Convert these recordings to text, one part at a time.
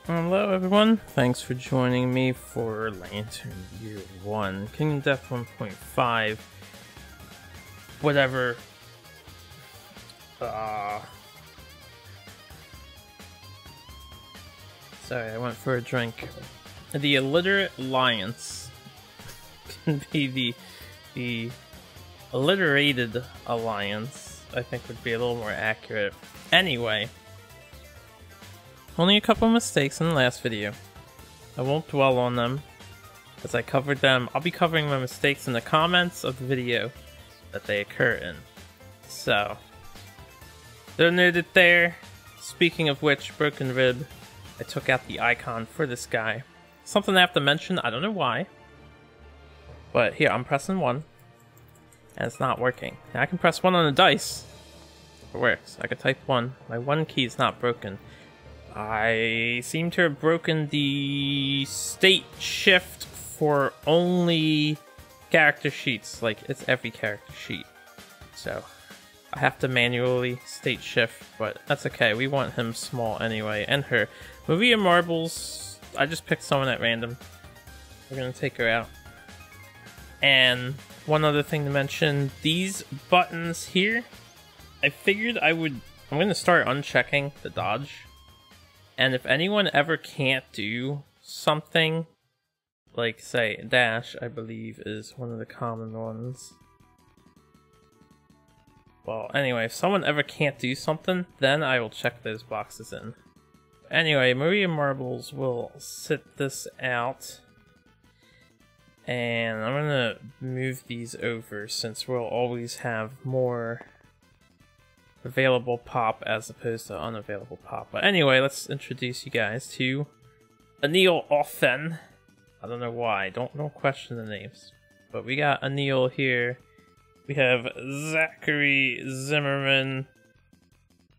Hello everyone, thanks for joining me for Lantern Year 1, Kingdom Death 1.5, whatever, sorry, I went for a drink. The Illiterate Alliance can be the Alliterated Alliance, I think would be a little more accurate. Anyway. Only a couple mistakes in the last video. I won't dwell on them, as I covered them. I'll be covering my mistakes in the comments of the video that they occur in. So, they're noted there. Speaking of which, Broken Rib, I took out the icon for this guy. Something I have to mention, I don't know why. But here, I'm pressing 1, and it's not working. Now I can press 1 on the dice. It works. I can type 1. My 1 key is not broken. I seem to have broken the state shift for only character sheets, like it's every character sheet. So I have to manually state shift, but that's okay. We want him small anyway, and her. Maria Marbles, I just picked someone at random. We're gonna take her out. And one other thing to mention, these buttons here, I figured I'm gonna start unchecking the dodge. And if anyone ever can't do something, like say dash, I believe is one of the common ones. Well, anyway, if someone ever can't do something, then I will check those boxes in. Anyway, Maria Marbles will sit this out. And I'm gonna move these over since we'll always have more available pop as opposed to unavailable pop. But anyway, let's introduce you guys to Anil Othen. I don't know why, don't question the names. But we got Anil here. We have Zachary Zimmerman.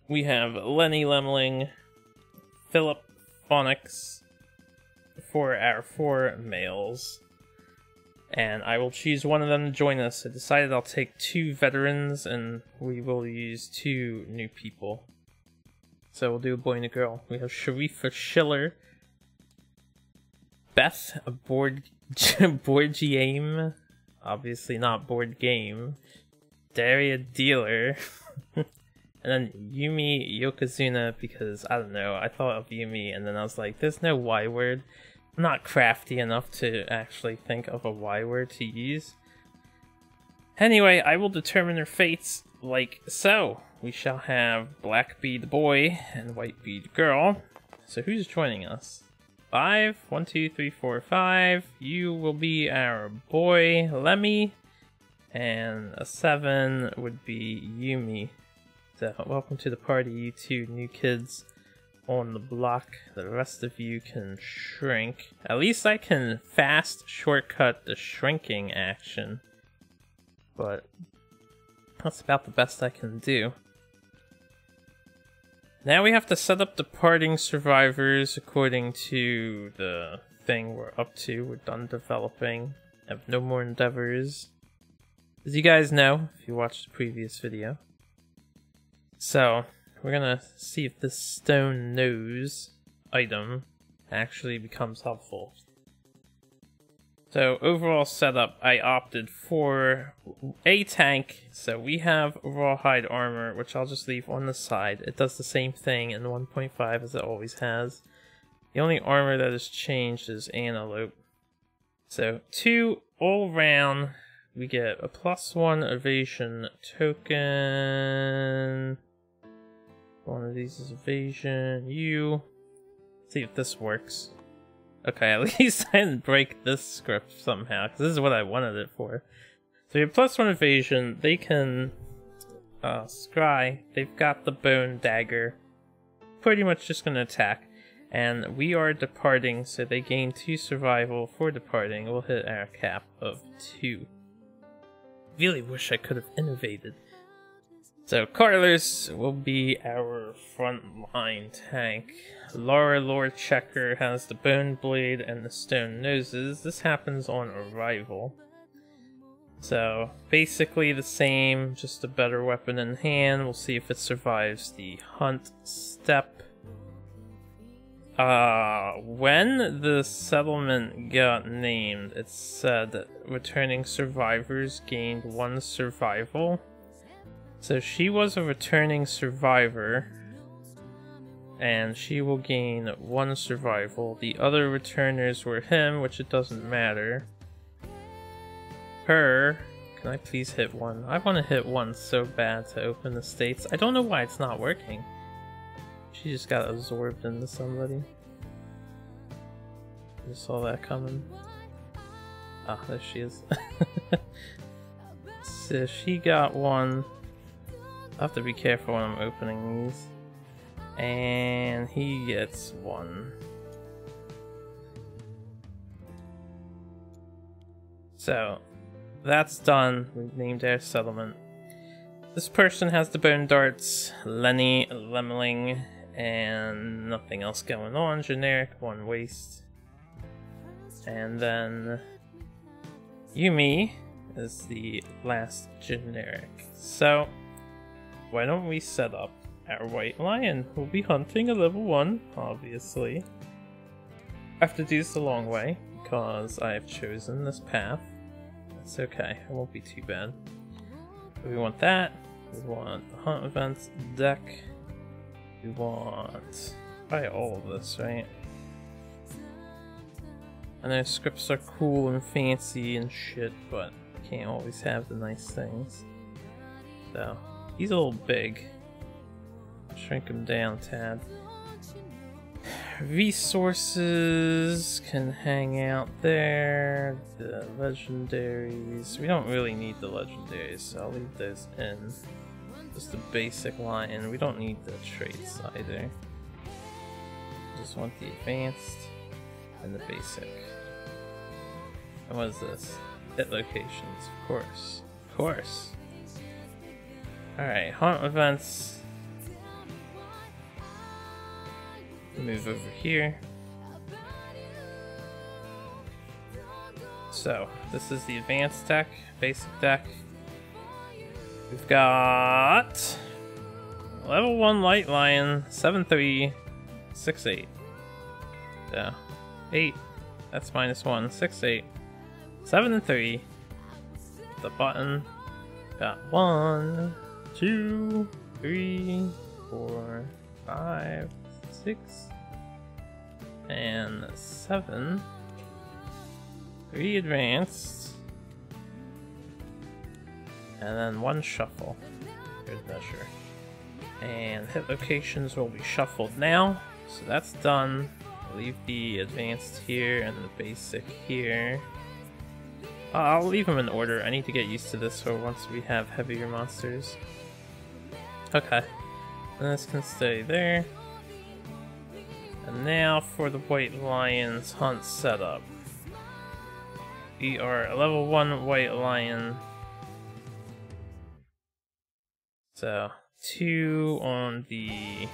We have Lenny Lemling. Philip Phonics for our 4 males. And I will choose one of them to join us. I decided I'll take 2 veterans, and we will use 2 new people. So we'll do a boy and a girl. We have Sharifa Schiller, Beth, a board game, obviously not board game, Daria Dealer, and then Yumi Yokozuna, because, I don't know, I thought of Yumi, and then I was like, there's no Y word. I'm not crafty enough to actually think of a Y word to use. Anyway, I will determine their fates like so. We shall have Black Bead Boy and White Bead Girl. So who's joining us? 5? 1, 2, 3, 4, 5. You will be our boy, Lemmy. And a 7 would be Yumi. So welcome to the party, you 2 new kids on the block. The rest of you can shrink. At least I can fast shortcut the shrinking action. But that's about the best I can do. Now we have to set up departing survivors according to the thing we're up to. We're done developing. Have no more endeavors. As you guys know, if you watched the previous video. So we're gonna see if this stone nose item actually becomes helpful. So overall setup, I opted for a tank. So we have rawhide armor, which I'll just leave on the side. It does the same thing in 1.5 as it always has. The only armor that has changed is Antelope. So 2 all round, we get a +1 evasion token. One of these is evasion. See if this works. Okay, at least I didn't break this script somehow, because this is what I wanted it for. So you have +1 evasion. They can scry. They've got the bone dagger. Pretty much just gonna attack. And we are departing, so they gain 2 survival for departing. We'll hit our cap of 2. Really wish I could have innovated. So Carlos will be our frontline tank. Laura Lore Checker has the bone blade and the stone noses. This happens on arrival. So basically the same, just a better weapon in hand. We'll see if it survives the hunt step. when the settlement got named, it said that returning survivors gained 1 survival. So she was a returning survivor, and she will gain 1 survival. The other returners were him, which it doesn't matter. Her, can I please hit 1? I want to hit 1 so bad to open the states. I don't know why it's not working. She just got absorbed into somebody. You saw that coming. Ah, there she is. So she got 1. I have to be careful when I'm opening these. And he gets 1. So that's done. We've named our settlement. This person has the bone darts, Lenny, Lemmeling, and nothing else going on. Generic, 1 waste. And then Yumi is the last generic. So why don't we set up our white lion? We'll be hunting a level 1, obviously. I have to do this the long way because I have chosen this path. It's okay, it won't be too bad. We want that. We want the hunt events deck. We want probably all of this, right? I know scripts are cool and fancy and shit, but can't always have the nice things. So he's a little big. Shrink him down a tad. Resources can hang out there. The legendaries. We don't really need the legendaries, so I'll leave those in. Just the basic lion. We don't need the traits either. Just want the advanced and the basic. And what is this? Hit locations, of course. Of course. Alright, hunt events. Move over here. So, this is the advanced deck, basic deck. We've got level 1 light lion, 7-3, 6-8. So, 8, that's -1, 6-8, 7 and 3. The button. Got 1, 2, 3, 4, 5, 6, and 7. 3 advanced. And then 1 shuffle. Good measure. And hit locations will be shuffled now. So that's done. I'll leave the advanced here and the basic here. I'll leave them in order. I need to get used to this for once we have heavier monsters. Okay. And this can stay there. And now for the White Lion's hunt setup. We are a level 1 White Lion. So, 2 on the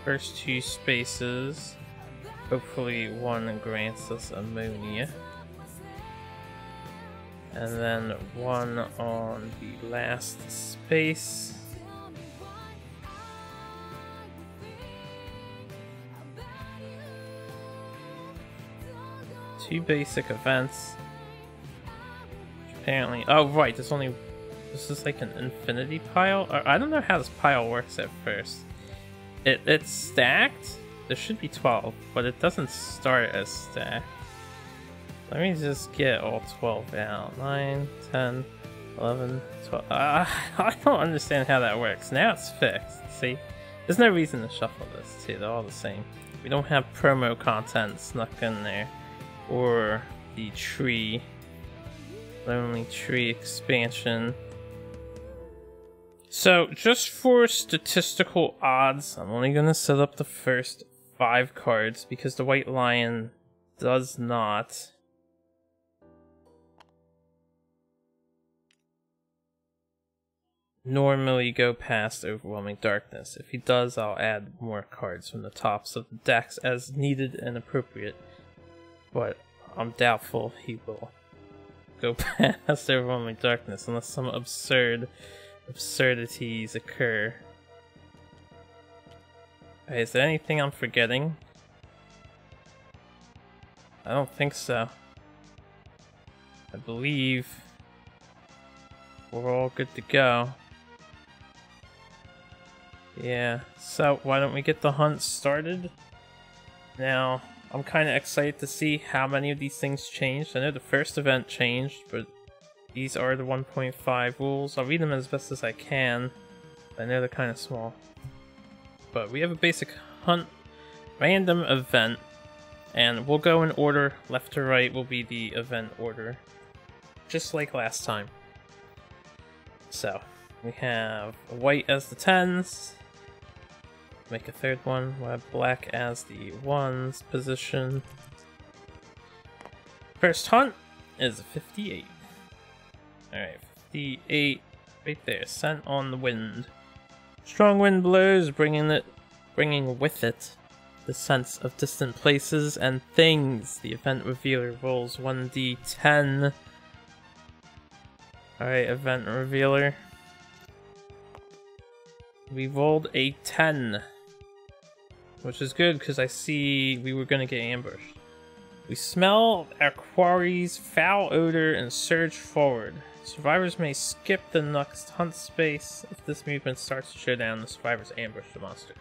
first 2 spaces. Hopefully 1 grants us ammonia. And then 1 on the last space. Two basic events. Apparently, oh right, this is like an infinity pile. Or, I don't know how this pile works at first. It's stacked. There should be 12, but it doesn't start as stacked. Let me just get all 12 out. 9, 10, 11, 12. I don't understand how that works. Now it's fixed. See? There's no reason to shuffle this, too. They're all the same. We don't have promo content snuck in there. Or the tree. Lonely Tree expansion. So, just for statistical odds, I'm only going to set up the first 5 cards because the White Lion does not normally go past Overwhelming Darkness. If he does, I'll add more cards from the tops of the decks as needed and appropriate. But I'm doubtful he will go past Overwhelming Darkness unless some absurdities occur. Okay, is there anything I'm forgetting? I don't think so. I believe we're all good to go. Yeah, so why don't we get the hunt started? Now, I'm kind of excited to see how many of these things changed. I know the first event changed, but these are the 1.5 rules. I'll read them as best as I can. I know they're kind of small. But we have a basic hunt random event, and we'll go in order. Left to right will be the event order, just like last time. So, we have white as the 10s. Make a third one. We'll have black as the 1s position. First hunt is 58. Alright, 58 right there, sent on the wind. Strong wind blows, bringing with it the sense of distant places and things. The event revealer rolls 1d10. Alright, event revealer. We rolled a 10. Which is good, because I see we were going to get ambushed. We smell our quarry's foul odor and surge forward. Survivors may skip the next hunt space. If this movement starts to show down, the survivors ambush the monster.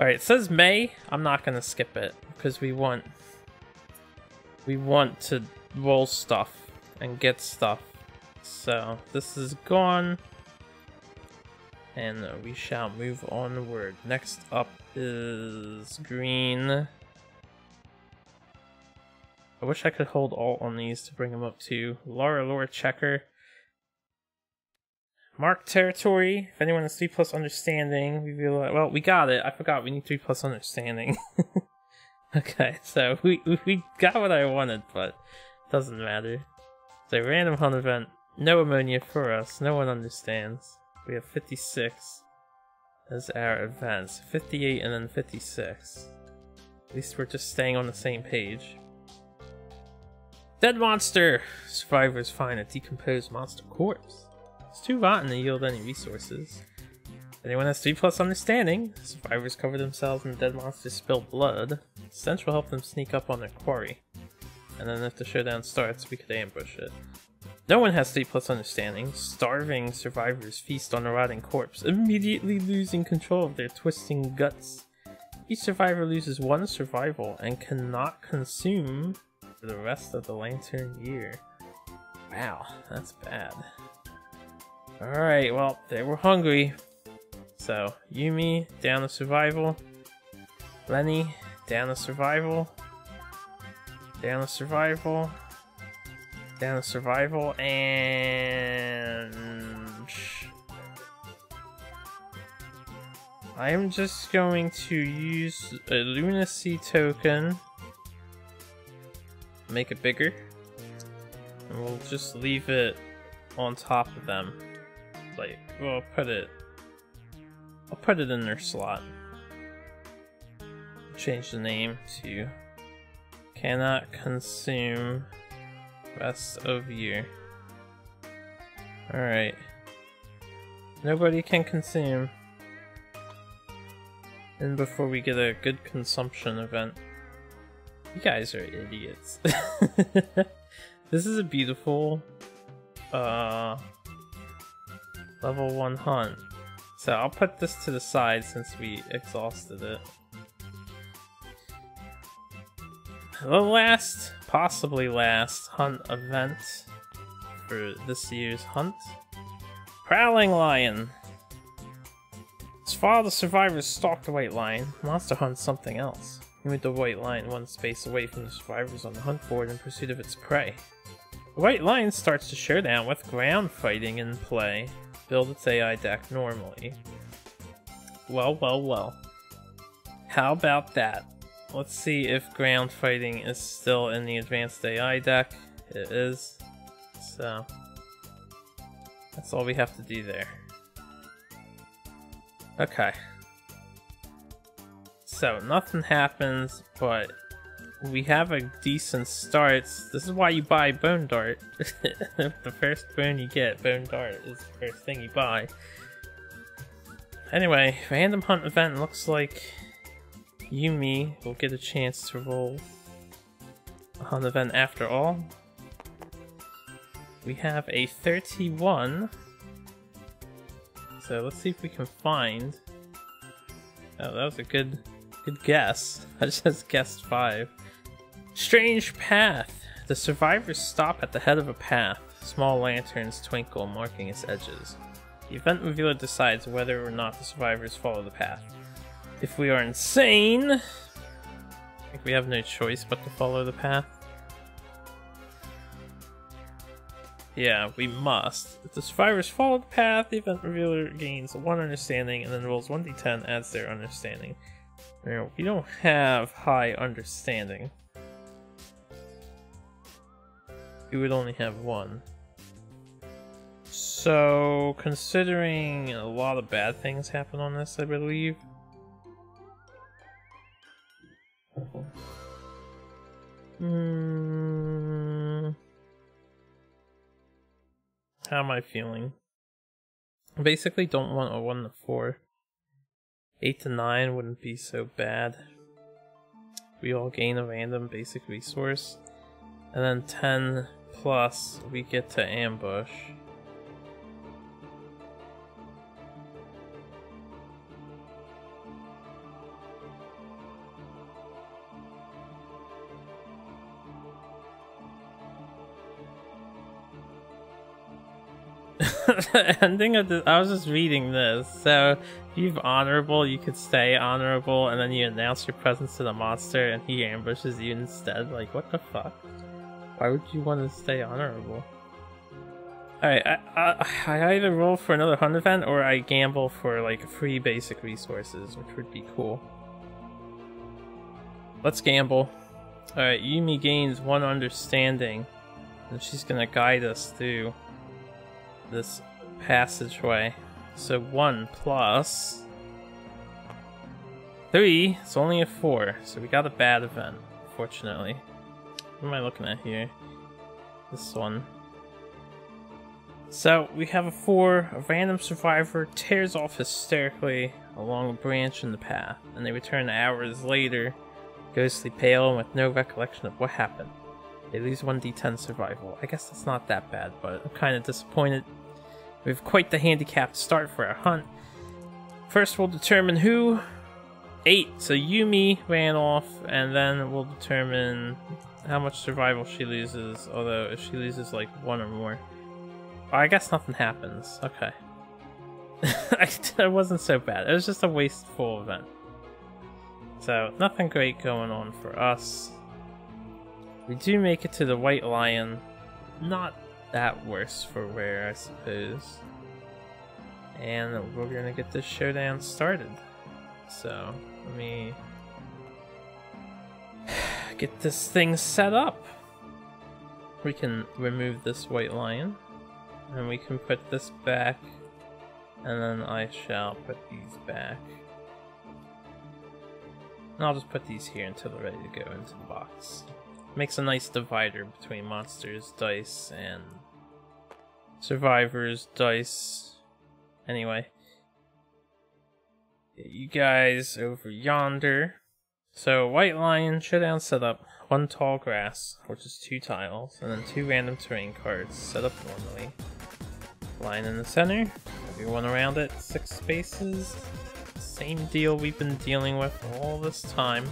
Alright, it says may. I'm not going to skip it, because we want to roll stuff and get stuff. So, this is gone. And we shall move onward. Next up is green. I wish I could hold alt on these to bring them up too. Lore checker. Mark territory. If anyone has 3+ understanding, we realize, well, we got it. I forgot we need 3+ understanding. Okay, so we got what I wanted, but it doesn't matter. So random hunt event. No ammonia for us. No one understands. We have 56 as our events. 58 and then 56. At least we're just staying on the same page. Dead monster! Survivors find a decomposed monster corpse. It's too rotten to yield any resources. If anyone has 3+ understanding, survivors cover themselves in the dead monster's spilled blood. Stench will help them sneak up on their quarry. And then if the showdown starts, we could ambush it. No one has 3+ understanding. Starving survivors feast on a rotting corpse, immediately losing control of their twisting guts. Each survivor loses 1 survival and cannot consume for the rest of the lantern year. Wow, that's bad. Alright, well, they were hungry. So, Yumi, down to survival. Lenny, down to survival. Down to survival. Down to survival, and I'm just going to use a lunacy token, make it bigger, and we'll just leave it on top of them. Like, well, I'll put it in their slot. Change the name to cannot consume rest of year. Alright. Nobody can consume. And before we get a good consumption event. You guys are idiots. This is a beautiful level 1 hunt. So I'll put this to the side since we exhausted it. The last, possibly last, hunt event for this year's hunt. Prowling Lion. While the survivors stalk the white lion, Monster hunts something else. You move the white lion 1 space away from the survivors on the hunt board in pursuit of its prey. The white lion starts to showdown with ground fighting in play. Build its AI deck normally. Well. How about that? Let's see if ground fighting is still in the advanced AI deck. It is. So, that's all we have to do there. Okay. So, nothing happens, but we have a decent start. This is why you buy Bone Dart. The first bone you get, Bone Dart, is the first thing you buy. Anyway, random hunt event looks like Yumi will get a chance to roll on the event after all. We have a 31. So let's see if we can find. Oh, that was a good guess. I just guessed 5. Strange path. The survivors stop at the head of a path. Small lanterns twinkle, marking its edges. The event revealer decides whether or not the survivors follow the path. If we are insane, I think we have no choice but to follow the path. Yeah, we must. If the survivors follow the path, the event revealer gains 1 understanding and then rolls 1d10, adds their understanding. Now, we don't have high understanding. We would only have 1. So, considering a lot of bad things happen on this, I believe. How am I feeling? I basically don't want a 1 to 4. 8 to 9 wouldn't be so bad. We all gain a random basic resource. And then 10 plus, we get to ambush. Ending of the, I was just reading this. So, if you've honorable, you could stay honorable, and then you announce your presence to the monster, and he ambushes you instead. Like, what the fuck? Why would you want to stay honorable? Alright, I either roll for another hunt event, or I gamble for, like, free basic resources, which would be cool. Let's gamble. Alright, Yumi gains 1 understanding, and she's gonna guide us through this passageway. So 1 plus 3, it's only a 4, so we got a bad event, fortunately. What am I looking at here? This one. So we have a 4, a random survivor tears off hysterically along a branch in the path, and they return hours later, ghostly pale and with no recollection of what happened. They lose 1d10 survival. I guess that's not that bad, but I'm kind of disappointed. We have quite the handicapped start for our hunt. First we'll determine who. 8, so Yumi ran off, and then we'll determine how much survival she loses, although if she loses like 1 or more. Oh, I guess nothing happens. Okay. It wasn't so bad. It was just a wasteful event. So, nothing great going on for us. We do make it to the White Lion. Not that worse for wear, I suppose. And we're gonna get this showdown started. So, let me get this thing set up. We can remove this White Lion, and we can put this back, and then I shall put these back. And I'll just put these here until they're ready to go into the box. Makes a nice divider between monsters, dice, and survivors, dice. Anyway, you guys over yonder. So, White Lion, showdown setup. 1 tall grass, which is 2 tiles, and then 2 random terrain cards set up normally. Line in the center, everyone around it, 6 spaces. Same deal we've been dealing with all this time.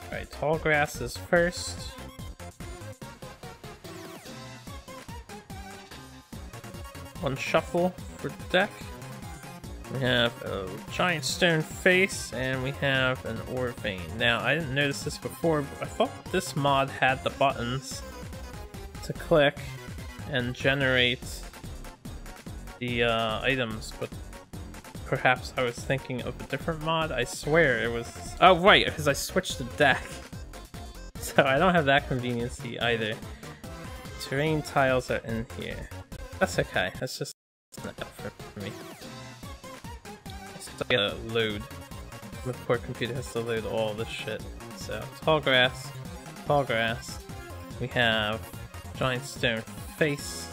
Alright, tall grass is first. One shuffle for the deck. We have a giant stone face, and we have an ore vein. Now, I didn't notice this before, but I thought this mod had the buttons to click and generate the items, but perhaps I was thinking of a different mod. I swear it was... Oh, right, because I switched the deck. So I don't have that conveniency either. Terrain tiles are in here. That's okay. That's just enough for me. I still gotta load. My poor computer has to load all this shit. So, tall grass. Tall grass. We have giant stone face.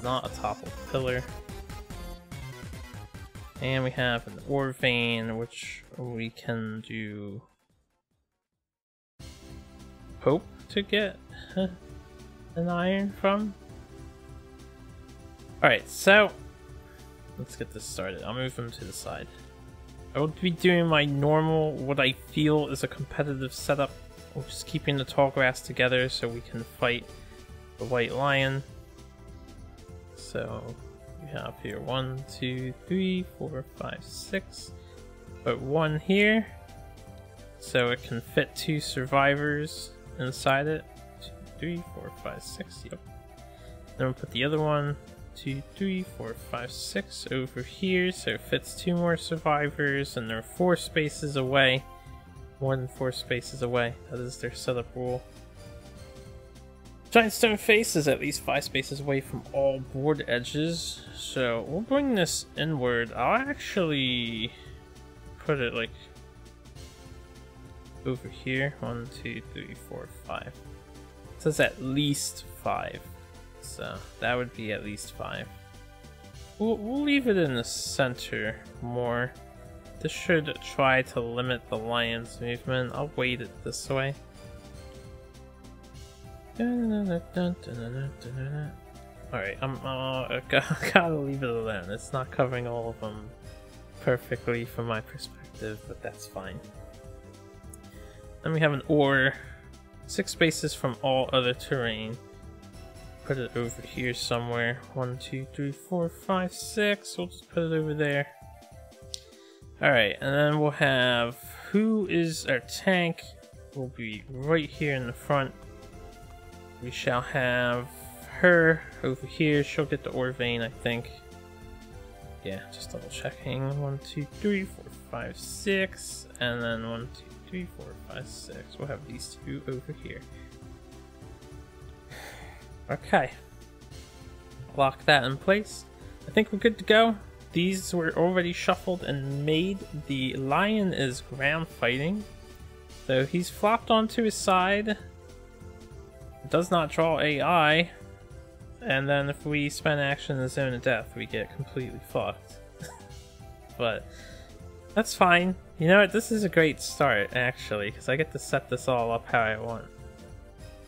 Not a toppled pillar. And we have an ore vein, which we can do hope to get an iron from. Alright, so let's get this started. I'll move him to the side. I will be doing my normal, what I feel is a competitive setup. I'm just keeping the tall grass together so we can fight the white lion. So we have here 1, 2, 3, 4, 5, 6. Put 1 here so it can fit 2 survivors inside it. 2, 3, 4, 5, 6. Yep. Then we'll put the other one. 2, 3, 4, 5, 6 over here, so it fits 2 more survivors, and they're 4 spaces away. More than 4 spaces away. That is their setup rule. Giant stone face is at least 5 spaces away from all board edges, so we'll bring this inward. I'll actually put it like over here. 1, 2, 3, 4, 5. It says at least 5. So that would be at least 5. We'll leave it in the center more. This should try to limit the lion's movement. I'll weight it this way. Alright, I gotta leave it alone. It's not covering all of them perfectly from my perspective, but that's fine. Then we have an ore. 6 spaces from all other terrain. Put it over here somewhere. 1, 2, 3, 4, 5, 6. We'll just put it over there. Alright, and then we'll have who is our tank will be right here in the front. We shall have her over here. She'll get the ore vein, I think. Yeah, just double checking. 1, 2, 3, 4, 5, 6. And then 1, 2, 3, 4, 5, 6. We'll have these 2 over here. Okay, lock that in place. I think we're good to go. These were already shuffled and made. The lion is ground fighting, so he's flopped onto his side. Does not draw AI, and then if we spend action in the zone of death, we get completely fucked. But that's fine. You know what? This is a great start actually, because I get to set this all up how I want.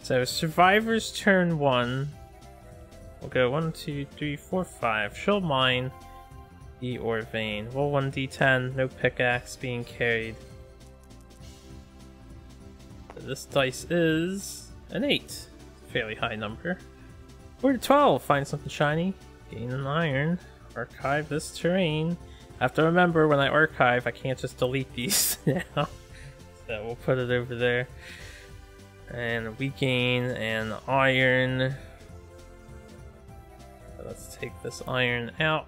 So survivors turn 1. We'll go 1, 2, 3, 4, 5. She'll mine the ore vein. Roll 1d10. No pickaxe being carried. So this dice is an 8. Fairly high number. We're to 12. Find something shiny. Gain an iron. Archive this terrain. I have to remember when I archive, I can't just delete these now. So we'll put it over there. And we gain an iron. So let's take this iron out.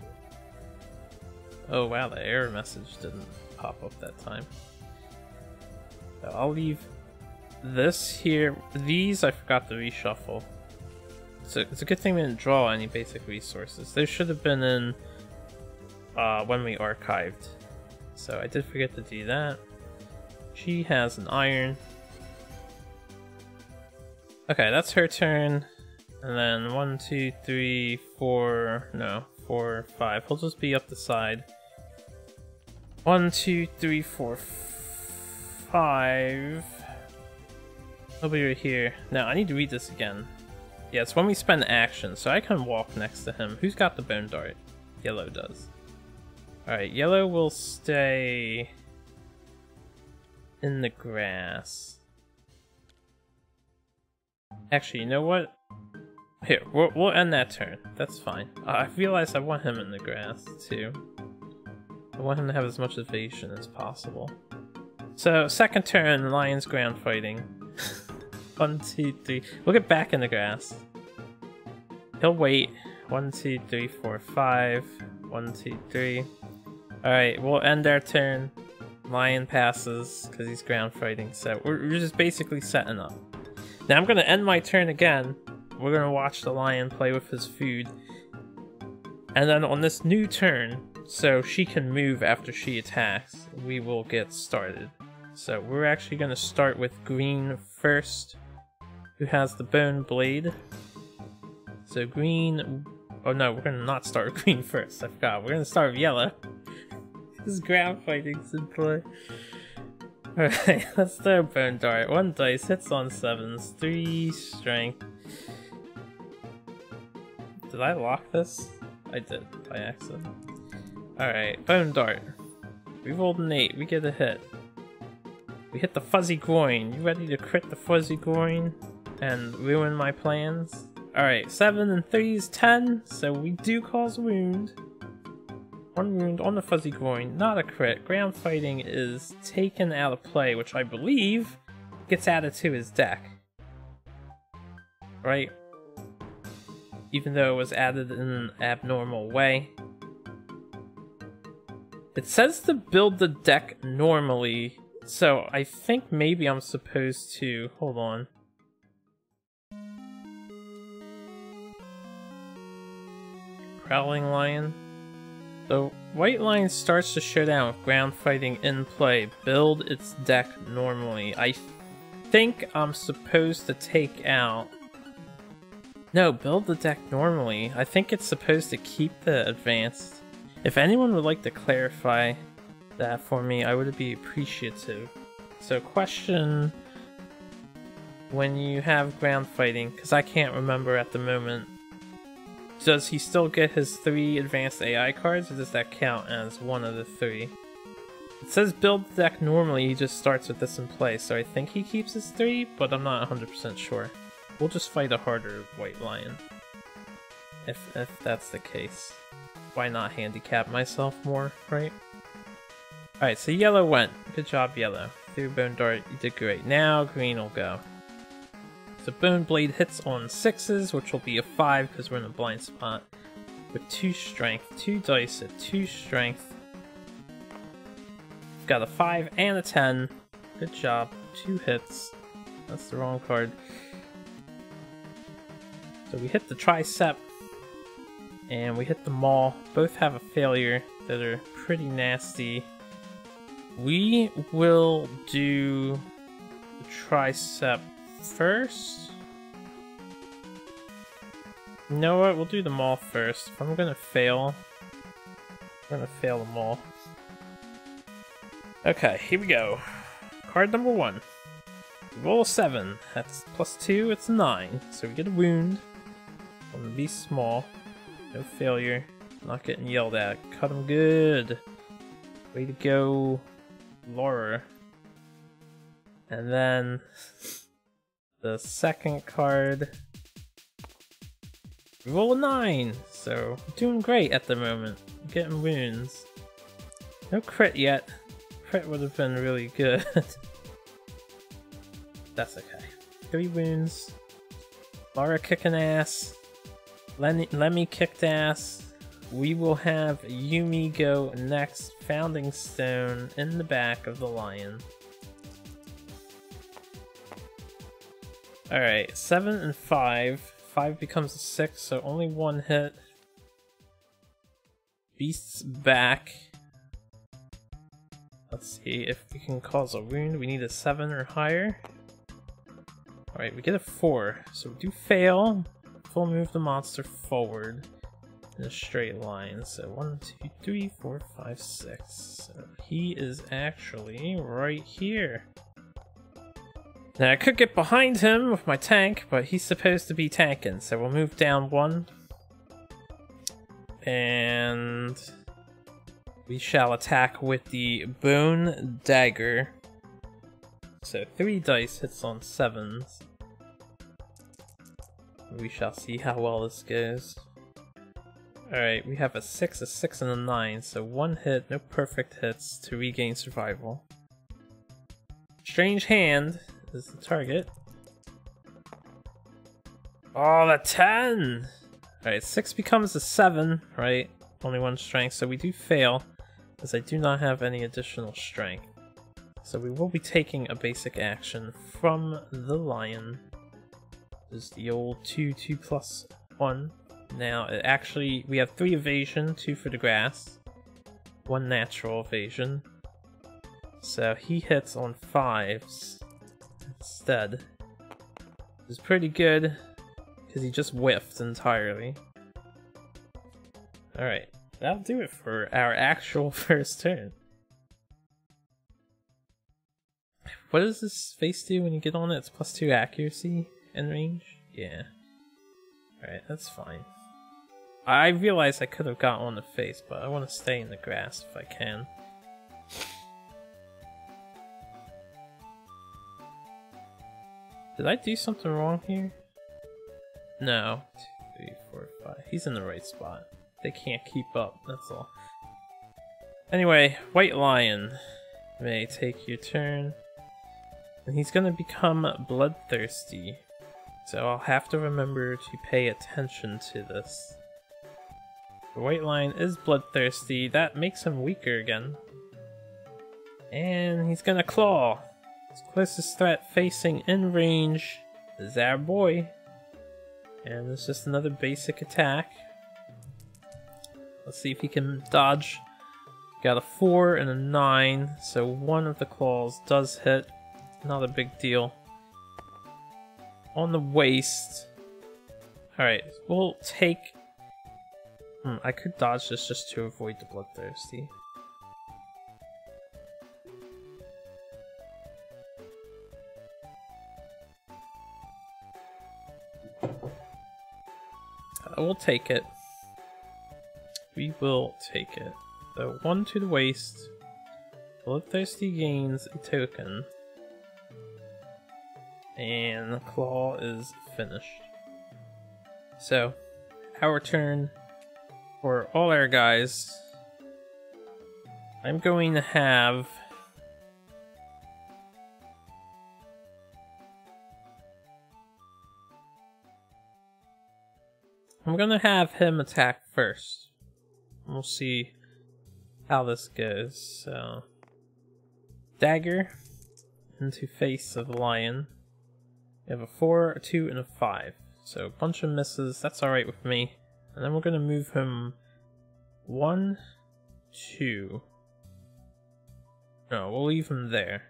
Oh wow, the error message didn't pop up that time. So I'll leave this here. These I forgot to reshuffle. So it's a good thing we didn't draw any basic resources. They should have been in when we archived. So I did forget to do that. She has an iron. Okay, that's her turn. And then 1, 2, 3, 4, no, 4, 5. He'll just be up the side. 1, 2, 3, 4, 5. He'll be right here. Now, I need to read this again. Yeah, it's when we spend action, so I can walk next to him. Who's got the bone dart? Yellow does. Alright, yellow will stay in the grass. Actually, you know what? Here, we'll end that turn. That's fine. I realize I want him in the grass, too. I want him to have as much evasion as possible. So, second turn, Lion's ground fighting. 1, 2, 3. We'll get back in the grass. He'll wait. 1, 2, 3, 4, 5. 1, 2, 3. Alright, we'll end our turn. Lion passes, because he's ground fighting. So, we're just basically setting up. Now I'm going to end my turn again. We're going to watch the lion play with his food. And then on this new turn, so she can move after she attacks, we will get started. So we're actually going to start with green first, who has the bone blade. So green... Oh no, we're going to not start with green first. I forgot. We're going to start with yellow. This ground fighting's in play. Alright, let's throw Bone Dart. 1 dice, hits on 7s, 3 strength. Did I lock this? I did, by accident. Alright, Bone Dart. We rolled an 8, we get a hit. We hit the Fuzzy Groin. You ready to crit the Fuzzy Groin and ruin my plans? Alright, 7 and 3 is 10, so we do cause a wound. 1 wound on the Fuzzy Groin, not a crit. Ground Fighting is taken out of play, which I believe gets added to his deck. Right? Even though it was added in an abnormal way. It says to build the deck normally, so I think maybe I'm supposed to... Hold on. Prowling Lion. The White Lion starts to show down with Ground Fighting in play. Build its deck normally. I think I'm supposed to take out... No, build the deck normally. I think it's supposed to keep the advanced. If anyone would like to clarify that for me, I would be appreciative. So question, when you have Ground Fighting, because I can't remember at the moment, does he still get his 3 advanced AI cards, or does that count as one of the 3? It says build the deck normally, he just starts with this in play, so I think he keeps his 3, but I'm not 100% sure. We'll just fight a harder White Lion, if that's the case. Why not handicap myself more, right? Alright, so yellow went. Good job, yellow. Through Bone Dart, you did great. Now green will go. So Bone Blade hits on 6s, which will be a 5 because we're in a blind spot. With 2 strength, 2 dice at 2 strength. We've got a 5 and a 10. Good job. 2 hits. That's the wrong card. So we hit the tricep. And we hit the maul. Both have a failure that are pretty nasty. We will do the tricep first. You know what? We'll do the maul first. If I'm gonna fail, I'm gonna fail the maul. Okay, here we go. Card number 1. Roll a 7. That's +2, it's 9. So we get a wound. I'm gonna be small. No failure. Not getting yelled at. Cut him good. Way to go, Laura. And then the second card. Roll a 9. So doing great at the moment. Getting wounds. No crit yet. Crit would have been really good. That's okay. 3 wounds. Laura kicking ass. Lemmy kicked ass. We will have Yumi go next. Founding Stone in the back of the lion. Alright, 7 and 5. 5 becomes a 6, so only 1 hit. Beast's back. Let's see if we can cause a wound. We need a 7 or higher. Alright, we get a 4, so we do fail. Full move the monster forward in a straight line. So 1, 2, 3, 4, 5, 6. So he is actually right here. Now I could get behind him with my tank, but he's supposed to be tanking. So we'll move down 1. And we shall attack with the Bone Dagger. So 3 dice hits on 7s. We shall see how well this goes. Alright, we have a 6, a 6, and a 9, so 1 hit, no perfect hits to regain survival. Strange Hand is the target. Oh, the 10! Alright, 6 becomes a 7, right? Only 1 strength, so we do fail, as I do not have any additional strength. So we will be taking a basic action from the lion. Is the old 2, 2 plus 1. Now, actually, we have 3 evasion, 2 for the grass, 1 natural evasion. So he hits on 5s instead. It's pretty good, because he just whiffed entirely. Alright, that'll do it for our actual first turn. what does this face do when you get on it? It's +2 accuracy and range? Yeah. Alright, that's fine. I realize I could have got on the face, but I want to stay in the grass if I can. Did I do something wrong here? No. 2, 3, 4, 5. He's in the right spot. They can't keep up, that's all. Anyway, White Lion may take your turn. And he's gonna become bloodthirsty. So I'll have to remember to pay attention to this. The White Lion is bloodthirsty. That makes him weaker again. And he's gonna claw. His closest threat facing in range is our boy. And it's just another basic attack. Let's see if he can dodge. Got a 4 and a 9, so one of the claws does hit. Not a big deal. On the waist. Alright, we'll take... I could dodge this just to avoid the bloodthirsty. We'll take it. We will take it. So 1 to the waist. Bloodthirsty gains a token. And the claw is finished. So, our turn for all our guys. I'm going to have... him attack first. We'll see how this goes. So, dagger into face of the lion. We have a 4, a 2, and a 5. So a bunch of misses. That's alright with me. And then we're going to move him 1, 2. No, we'll leave him there.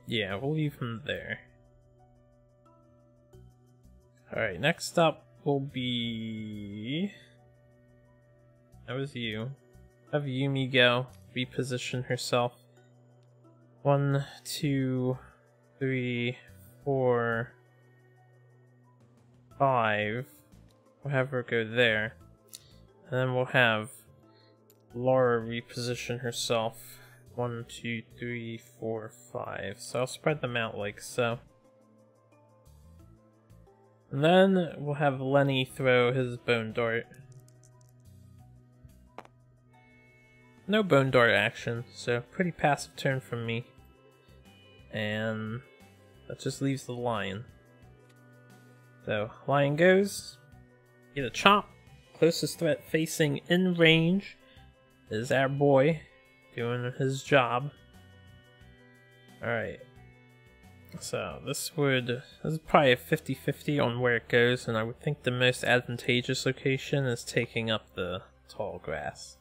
Yeah, we'll leave him there. Alright, next up will be... That was you. Have Yumi go. Reposition herself. 1, 2, 3, 4, 5. We'll have her go there. And then we'll have Laura reposition herself. 1, 2, 3, 4, 5. So I'll spread them out like so. And then we'll have Lenny throw his bone dart. No bone dart action, so pretty passive turn from me. And that just leaves the lion. So, lion goes. Get a chop. Closest threat facing in range is our boy doing his job. Alright. So, this is probably a 50-50 on where it goes, and I would think the most advantageous location is taking up the tall grass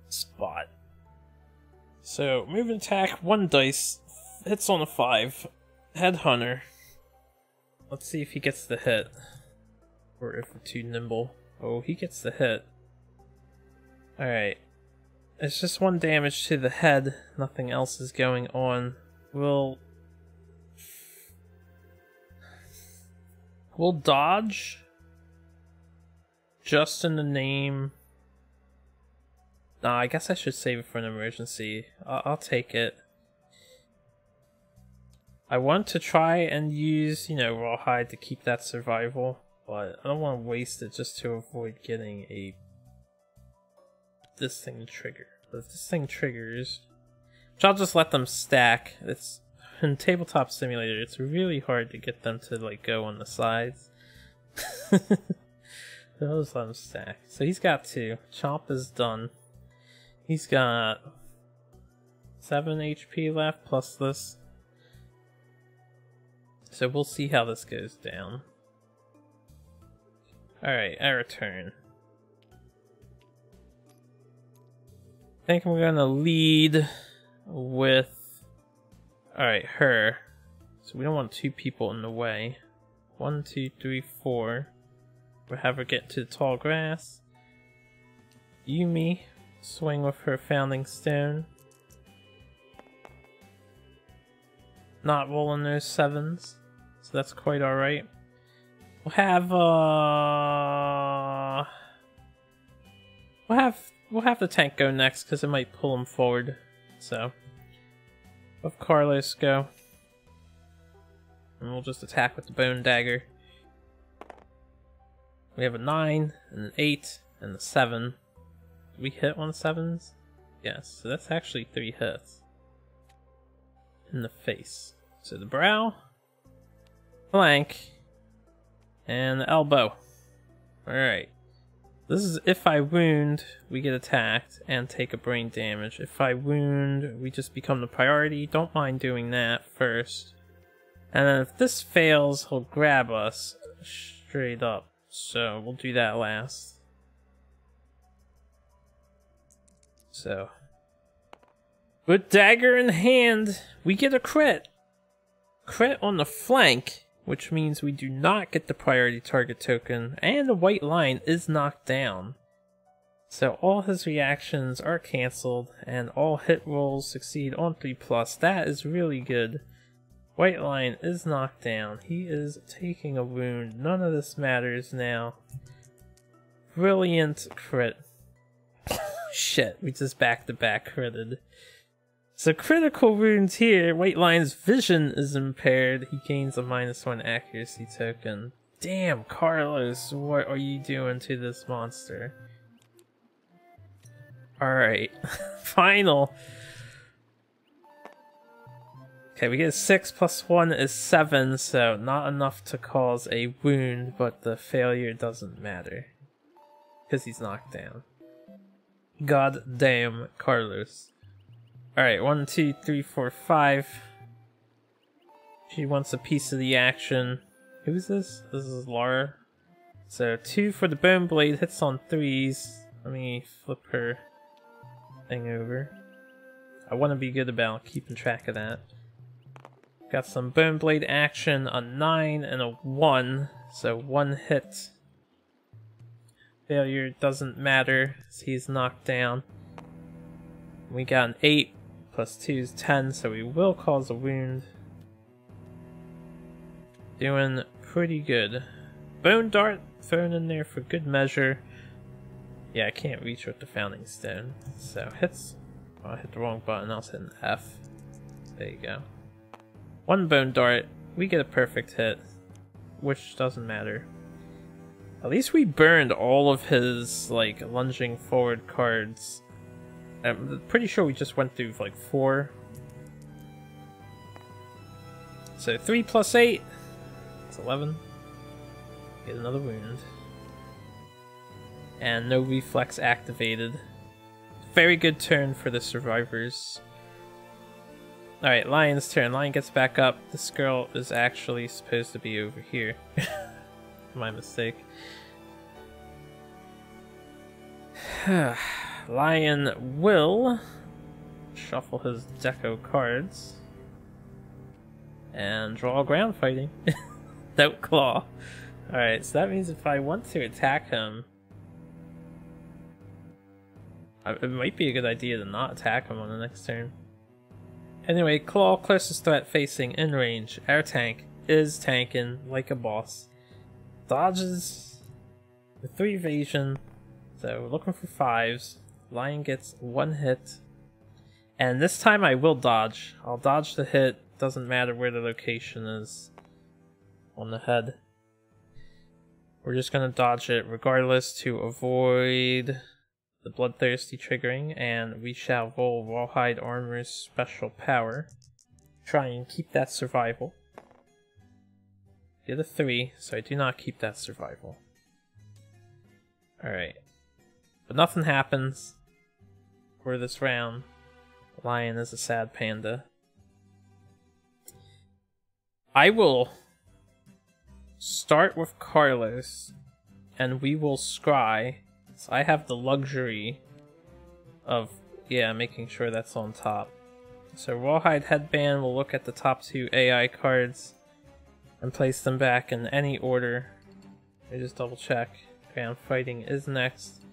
spot. So, move and attack, 1 dice, hits on a 5. Headhunter. Let's see if he gets the hit. Or if we're too nimble. Oh, he gets the hit. Alright. It's just 1 damage to the head, nothing else is going on. We'll dodge. Just in the name. Nah, I guess I should save it for an emergency. I'll take it. I want to try and use, rawhide to keep that survival, but I don't want to waste it just to avoid getting this thing to trigger. But if this thing triggers, which I'll just let them stack. It's in Tabletop Simulator, it's really hard to get them to go on the sides. So I'll just let them stack. So he's got 2. Chomp is done. He's got 7 HP left plus this. So we'll see how this goes down. Alright, our turn. I think I'm gonna lead with... Alright, her. So we don't want 2 people in the way. 1, 2, 3, 4. We'll have her get to the tall grass. Yumi, swing with her founding stone. not rolling those 7s. So that's quite alright. We'll have the tank go next because it might pull him forward. So let Carlos go. And we'll just attack with the bone dagger. We have a 9 and an 8 and a 7. Did we hit one of the 7s? Yes, so that's actually 3 hits. In the face. So the brow, flank, and the elbow. Alright. This is if I wound, we get attacked and take a brain damage. If I wound, we just become the priority. Don't mind doing that first. And then if this fails, he'll grab us straight up. So we'll do that last. So, with dagger in hand, we get a crit. Crit on the flank, which means we do not get the priority target token, and the white line is knocked down. So all his reactions are cancelled, and all hit rolls succeed on 3+. That is really good. White line is knocked down. He is taking a wound. None of this matters now. Brilliant crit. Shit, we just back-to-back critted. So critical wounds here. White line's vision is impaired. He gains a -1 accuracy token. Damn, Carlos, what are you doing to this monster? Alright, final. Okay, we get a 6 + 1 is 7, so not enough to cause a wound, but the failure doesn't matter. Because he's knocked down. God damn, Carlos. Alright, 1, 2, 3, 4, 5. She wants a piece of the action. Who's this? This is Laura. So 2 for the bone blade, hits on 3s. Let me flip her thing over. I want to be good about keeping track of that. Got some bone blade action, a 9 and a 1. So 1 hit. Failure doesn't matter, as he's knocked down. We got an 8 + 2 is 10, so we will cause a wound. Doing pretty good. Bone dart thrown in there for good measure. Yeah, I can't reach with the founding stone. So hits. Oh, I hit the wrong button. I was hitting F. There you go. 1 bone dart. We get a perfect hit, which doesn't matter. At least we burned all of his, like, lunging forward cards. I'm pretty sure we just went through, like, 4. So 3 + 8. It's 11. Get another wound. And no reflex activated. Very good turn for the survivors. Alright, Lion's turn. Lion gets back up. This girl is actually supposed to be over here. My mistake. Lion will shuffle his deco cards and draw ground fighting. Note claw. Alright, so that means if I want to attack him, it might be a good idea to not attack him on the next turn. Anyway, claw, closest threat facing in range. Our tank is tanking like a boss. Dodges with 3 evasion, so we're looking for 5s. Lion gets 1 hit, and this time I will dodge. I'll dodge the hit, doesn't matter where the location is on the head. We're just gonna dodge it regardless to avoid the bloodthirsty triggering, and we shall roll Rawhide Armor's special power. Try and keep that survival. Get a 3, so I do not keep that survival. Alright. But nothing happens for this round. The lion is a sad panda. I will start with Carlos, and we will scry. So I have the luxury of, making sure that's on top. So Rawhide Headband will look at the top 2 AI cards and place them back in any order. Let me just double check. Ground Fighting is next.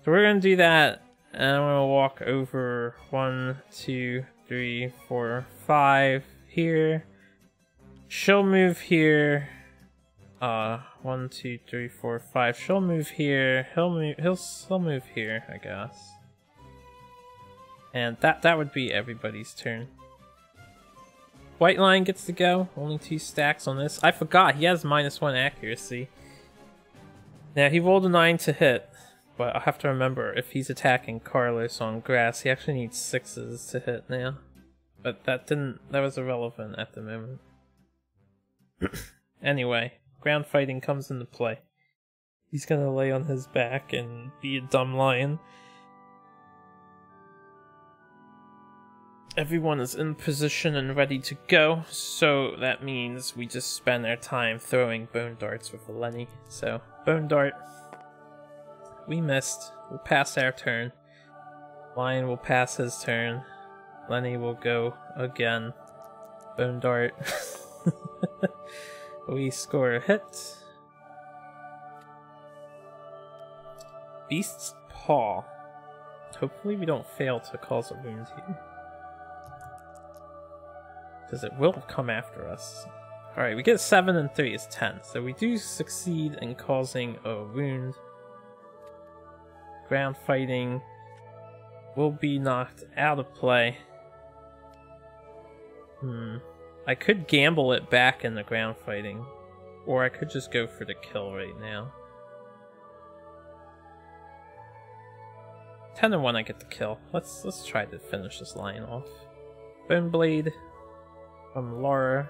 So we're going to do that, and I'm going to walk over 1, 2, 3, 4, 5 here. She'll move here. 1, 2, 3, 4, 5. She'll move here. He'll move here, I guess. And that would be everybody's turn. White line gets to go. Only 2 stacks on this. I forgot, he has -1 accuracy. Now, he rolled a 9 to hit, but I'll have to remember if he's attacking Carlos on grass, he actually needs 6s to hit now. But that was irrelevant at the moment. Anyway, ground fighting comes into play. He's gonna lay on his back and be a dumb lion. Everyone is in position and ready to go, so that means we just spend our time throwing bone darts with Lenny. So, bone dart. We missed. We'll pass our turn. Lion will pass his turn. Lenny will go again. Bone dart. We score a hit. Beast's Paw. Hopefully we don't fail to cause a wound here. Because it will come after us. Alright, we get 7 and 3 is 10. So we do succeed in causing a wound. Ground fighting will be knocked out of play. I could gamble it back in the ground fighting. Or I could just go for the kill right now. 10 and 1 I get the kill. Let's try to finish this lion off. Bone Blade from Laura.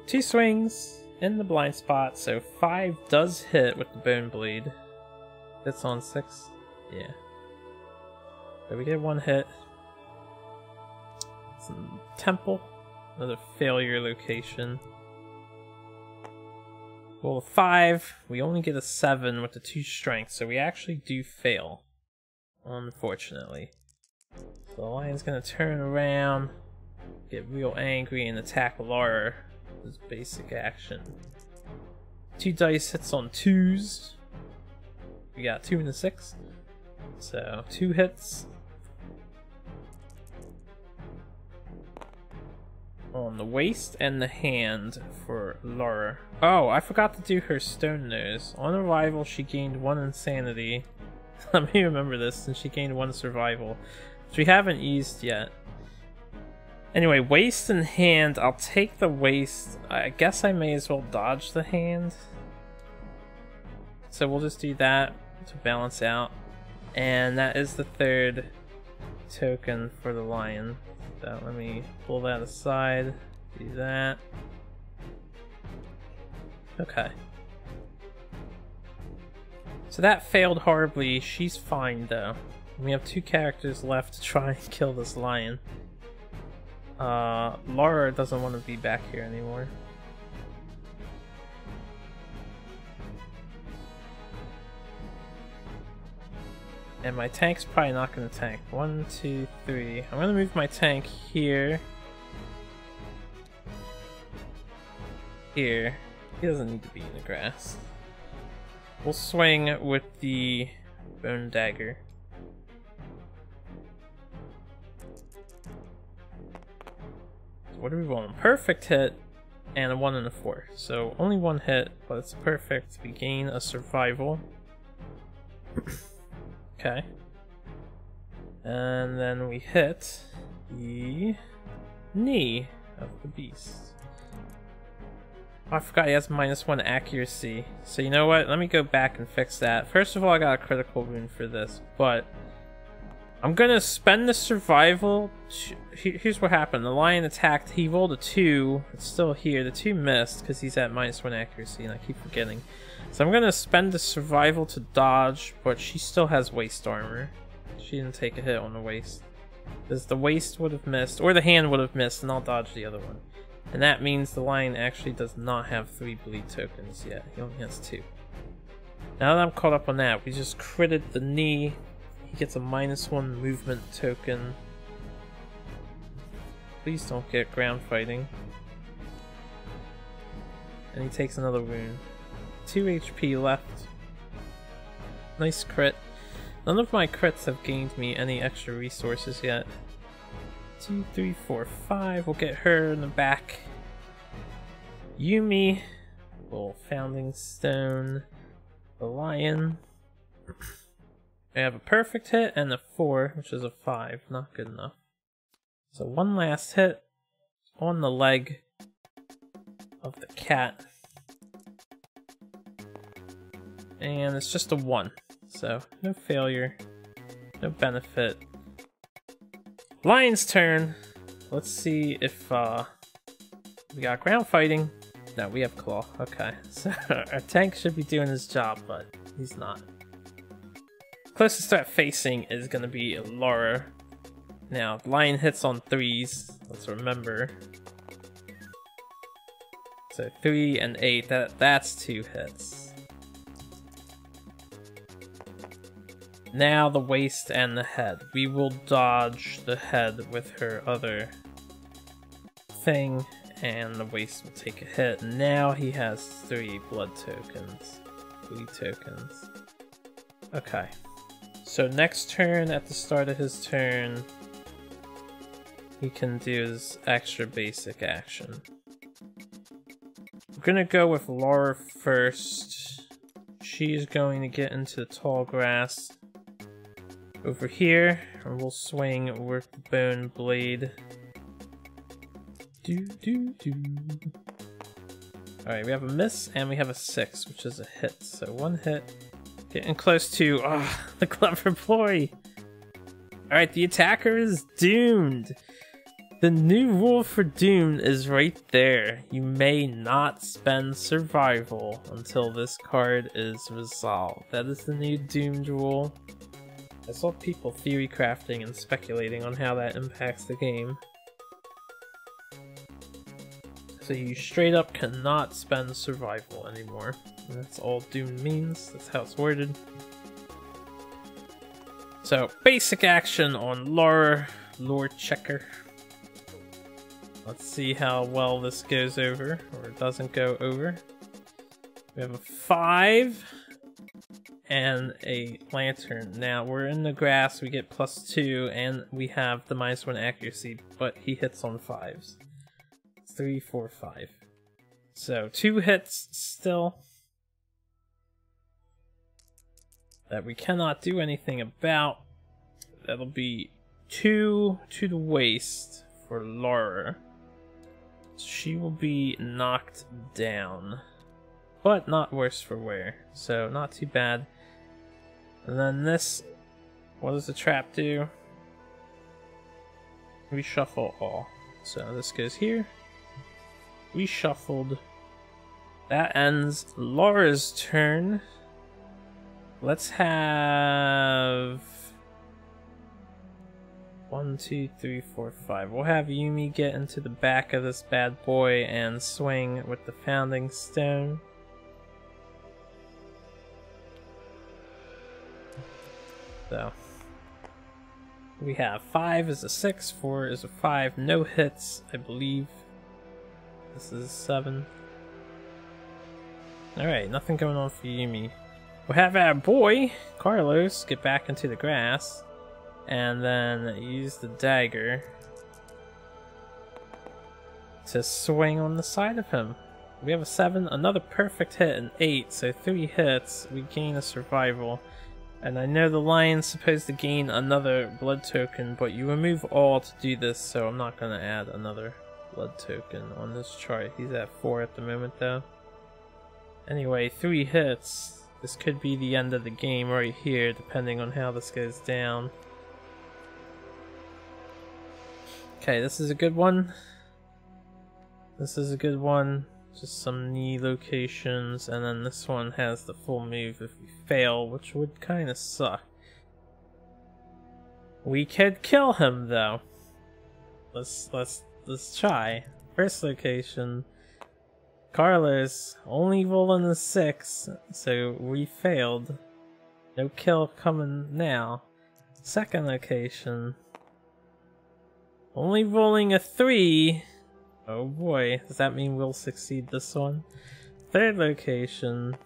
2 swings in the blind spot, so 5 does hit with the Bone Blade. Hits on 6. Yeah. So we get 1 hit. Some temple. Another failure location. Roll a 5. We only get a 7 with the 2 strength, so we actually do fail. Unfortunately. So the lion's gonna turn around, get real angry, and attack Laura. His basic action. 2 dice hits on 2s. We got 2 and a 6. So 2 hits. On the waist and the hand for Laura. Oh, I forgot to do her stone nose. On arrival, she gained 1 insanity. Let me remember this, and she gained 1 survival, which we haven't used yet. Anyway, waist and hand. I'll take the waist. I guess I may as well dodge the hand. So we'll just do that to balance out. And that is the 3rd token for the lion. So let me pull that aside, do that. Okay. So that failed horribly. She's fine though. We have 2 characters left to try and kill this lion. Laura doesn't want to be back here anymore. And my tank's probably not going to tank. 1, 2, 3. I'm going to move my tank here. Here. He doesn't need to be in the grass. We'll swing with the bone dagger. What do we want? Perfect hit and a 1 and a 4. So only 1 hit, but it's perfect. We gain a survival. Okay. And then we hit the knee of the beast. Oh, I forgot he has -1 accuracy. So you know what? Let me go back and fix that. First of all, I got a critical wound for this, but I'm gonna spend the survival. Here's what happened. The lion attacked. He rolled a 2. It's still here. The 2 missed because he's at -1 accuracy, and I keep forgetting. So I'm gonna spend the survival to dodge, but she still has waist armor. She didn't take a hit on the waist. Because the waist would have missed, or the hand would have missed, and I'll dodge the other one. And that means the lion actually does not have 3 bleed tokens yet. He only has 2. Now that I'm caught up on that, we just critted the knee. He gets a -1 movement token. Please don't get ground fighting. And he takes another wound. 2 HP left. Nice crit. None of my crits have gained me any extra resources yet. 2, 3, 4, 5. We'll get her in the back. Yumi. Little founding stone. The lion. We have a perfect hit and a 4, which is a 5. Not good enough. So one last hit on the leg of the cat. And it's just a 1. So no failure. No benefit. Lion's turn. Let's see if we got ground fighting. No, we have claw. Okay, so our tank should be doing his job, but he's not. Closest threat facing is going to be Laura. Now, lion hits on 3s. Let's remember. So 3 and 8. That's 2 hits. Now the waist and the head. We will dodge the head with her other thing, and the waist will take a hit. Now he has 3 blood tokens. 3 tokens. Okay. So next turn, at the start of his turn, he can do his extra basic action. We're gonna go with Laura first. She's going to get into the tall grass over here, and we'll swing with the bone blade. Alright, we have a miss and we have a 6, which is a hit. So 1 hit. Getting close to the clever boy. Alright, the attacker is doomed. The new rule for doomed is right there. You may not spend survival until this card is resolved. That is the new doomed rule. I saw people theory crafting and speculating on how that impacts the game. So you straight up cannot spend survival anymore. And that's all doomed means. That's how it's worded. So basic action on Laura, lore checker. Let's see how well this goes over, or doesn't go over. We have a 5 and a lantern. Now we're in the grass, we get +2, and we have the -1 accuracy, but he hits on 5s. 3, 4, 5. So 2 hits still that we cannot do anything about. That'll be 2 to the waist for Laura. She will be knocked down, but not worse for wear, so not too bad. And then this, what does the trap do? We shuffle all. So this goes here. We shuffled. That ends Laura's turn. Let's have 1, 2, 3, 4, 5. We'll have Yumi get into the back of this bad boy and swing with the founding stone. So we have 5 is a 6, 4 is a 5, no hits, I believe. This is 7. Alright, nothing going on for Yumi. We'll have our boy, Carlos, get back into the grass, and then use the dagger to swing on the side of him. We have a 7, another perfect hit, an 8, so 3 hits, we gain a survival. And I know the lion's supposed to gain another blood token, but you remove all to do this, so I'm not going to add another blood token on this chart. He's at 4 at the moment though. Anyway, 3 hits. This could be the end of the game right here, depending on how this goes down. Okay, this is a good one. This is a good one. Just some knee locations, and then this one has the full move if we fail, which would kind of suck. We could kill him though. Let's try. First location, Carlos only rolling a 6, so we failed. No kill coming now. Second location, only rolling a 3. Oh boy, does that mean we'll succeed this one? Third location.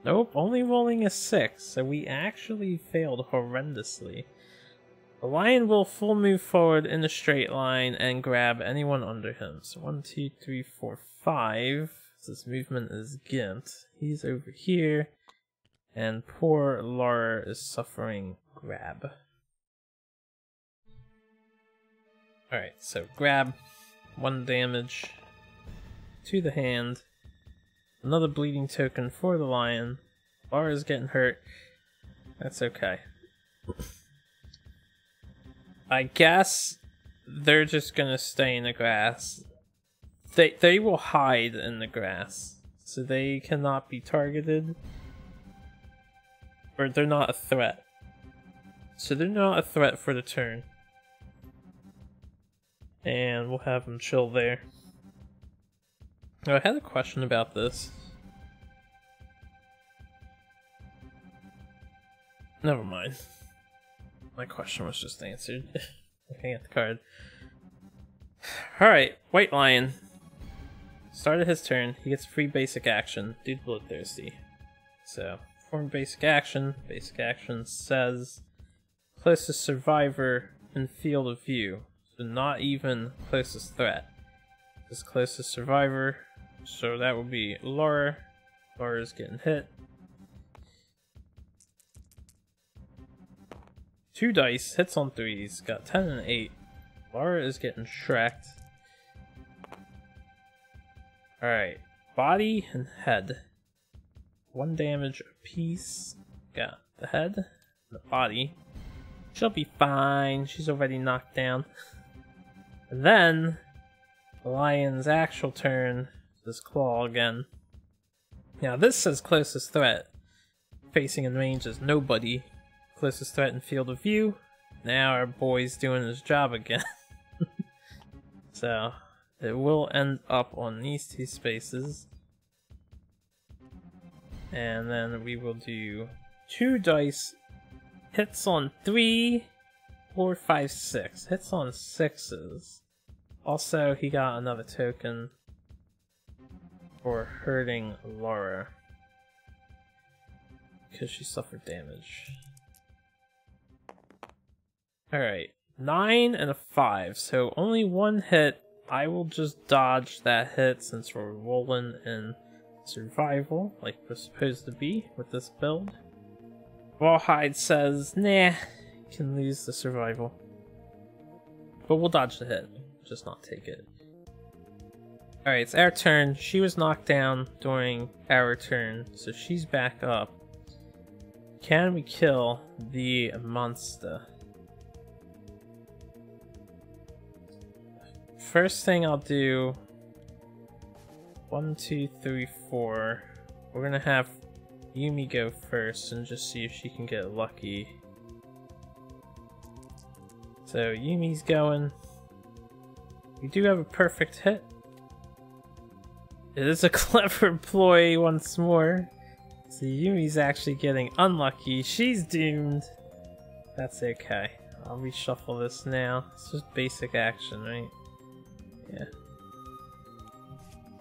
Nope, only rolling a 6, so we actually failed horrendously. The lion will full move forward in a straight line and grab anyone under him. So 1, 2, 3, 4, 5. This movement is gimped. He's over here. And poor Laura is suffering grab. Alright, so grab. 1 damage to the hand. Another bleeding token for the lion. Laura's getting hurt. That's okay. I guess they're just gonna stay in the grass. They will hide in the grass, so they cannot be targeted. Or they're not a threat. So they're not a threat for the turn. And we'll have them chill there. Oh, I had a question about this. Never mind. My question was just answered. Looking at the card. Alright, White Lion. Started his turn. He gets free basic action due to Bloodthirsty. So, perform basic action. Basic action says closest survivor in field of view. So not even closest threat. Just closest survivor. So that would be Laura. Laura's getting hit. 2 dice, hits on 3s, got 10 and 8. Laura is getting shreked. Alright, body and head. 1 damage apiece. Got the head and the body. She'll be fine, she's already knocked down. And then, the lion's actual turn is claw again. Now this says closest threat. Facing in range is nobody. Closest threat in field of view. Now our boy's doing his job again. So, it will end up on these 2 spaces. And then we will do 2 dice. Hits on 3, 4, 5, 6. Hits on 6s. Also, he got another token for hurting Laura. Because she suffered damage. Alright, 9 and a 5, so only 1 hit. I will just dodge that hit since we're rolling in survival, like we're supposed to be with this build. Rawhide says, nah, can lose the survival. But we'll dodge the hit, just not take it. Alright, it's our turn. She was knocked down during our turn, so she's back up. Can we kill the monster? First thing I'll do, 1, 2, 3, 4. We're gonna have Yumi go first and just see if she can get lucky. So Yumi's going. We do have a perfect hit. It is a clever ploy once more. So Yumi's actually getting unlucky. She's doomed. That's okay. I'll reshuffle this now. It's just basic action, right? Yeah.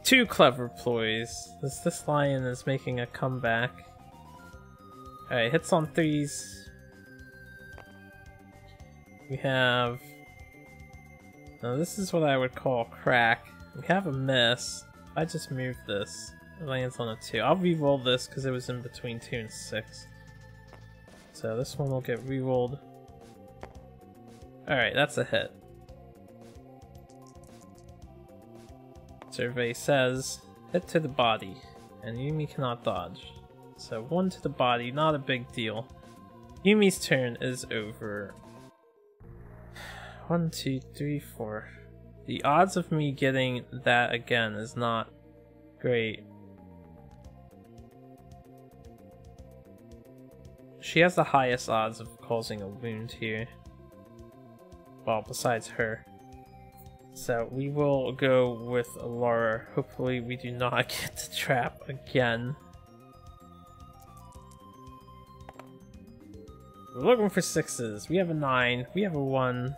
2 clever ploys. This lion is making a comeback. Alright, hits on 3s. We have... Now this is what I would call crack. We have a miss. I just moved this. It lands on a 2. I'll re-roll this because it was in between 2 and 6. So this one will get re-rolled. Alright, that's a hit. Survey says, hit to the body, and Yumi cannot dodge. So 1 to the body, not a big deal. Yumi's turn is over. 1, 2, 3, 4. The odds of me getting that again is not great. She has the highest odds of causing a wound here. Well, besides her. So we will go with Laura. Hopefully we do not get the trap again. We're looking for 6s. We have a 9. We have a 1.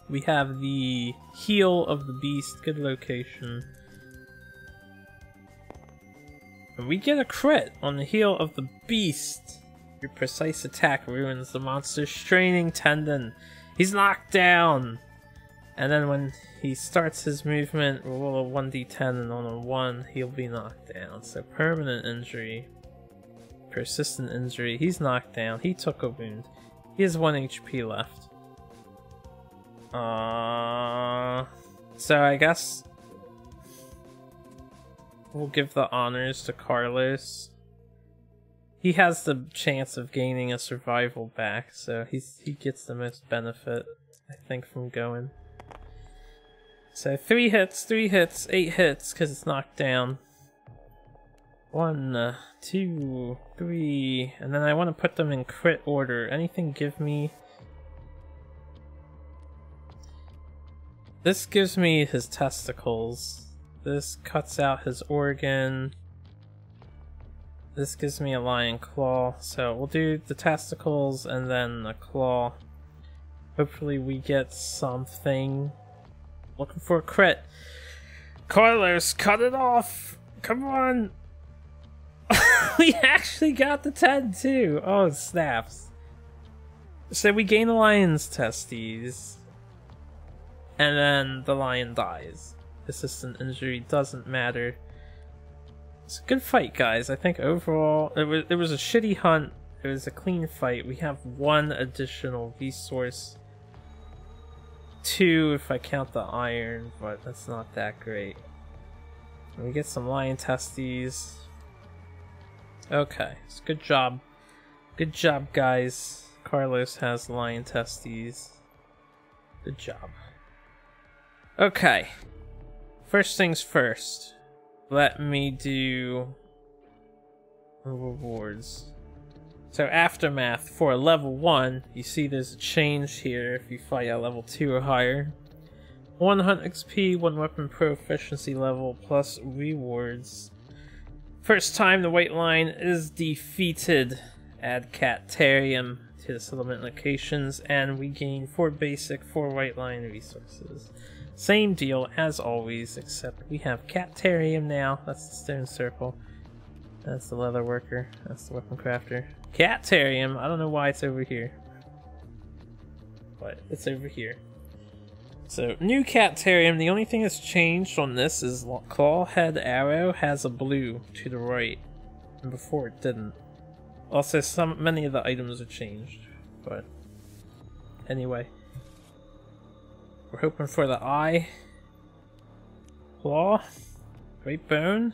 We have the heel of the beast. Good location. And we get a crit on the heel of the beast. Your precise attack ruins the monster's straining tendon. He's knocked down! And then when he starts his movement, roll a 1d10 and on a 1, he'll be knocked down. So permanent injury. Persistent injury. He's knocked down. He took a wound. He has 1 HP left. So I guess we'll give the honors to Carlos. He has the chance of gaining a survival back, so he gets the most benefit, I think, from going. So 3 hits, 8 hits, because it's knocked down. 1, 2, 3, and then I want to put them in crit order. Anything give me... This gives me his testicles. This cuts out his organ. This gives me a lion claw. So we'll do the testicles and then the claw. Hopefully we get something. Looking for a crit. Carlos, cut it off! Come on! We actually got the 10 too! Oh, snaps. So we gain a lion's testes. And then the lion dies. Persistent injury doesn't matter. It's a good fight, guys. I think overall it was a shitty hunt. It was a clean fight. We have 1 additional resource. 2 if I count the iron, but that's not that great. And we get some lion testes. Okay, so good job. Good job, guys. Carlos has lion testes. Good job. Okay, first things first, let me do rewards. So Aftermath for level 1, you see there's a change here if you fight at level 2 or higher. 1 hunt XP, 1 weapon proficiency level, plus rewards. First time the white line is defeated, add Caterium to the settlement locations, and we gain 4 basic, 4 white line resources. Same deal as always, except we have Caterium now. That's the stone circle. That's the leather worker. That's the weapon crafter. Caterium! I don't know why it's over here. But it's over here. So, new Caterium. The only thing that's changed on this is Clawhead Arrow has a blue to the right. And before it didn't. Also, many of the items are changed. But, anyway. We're hoping for the eye, claw, great bone,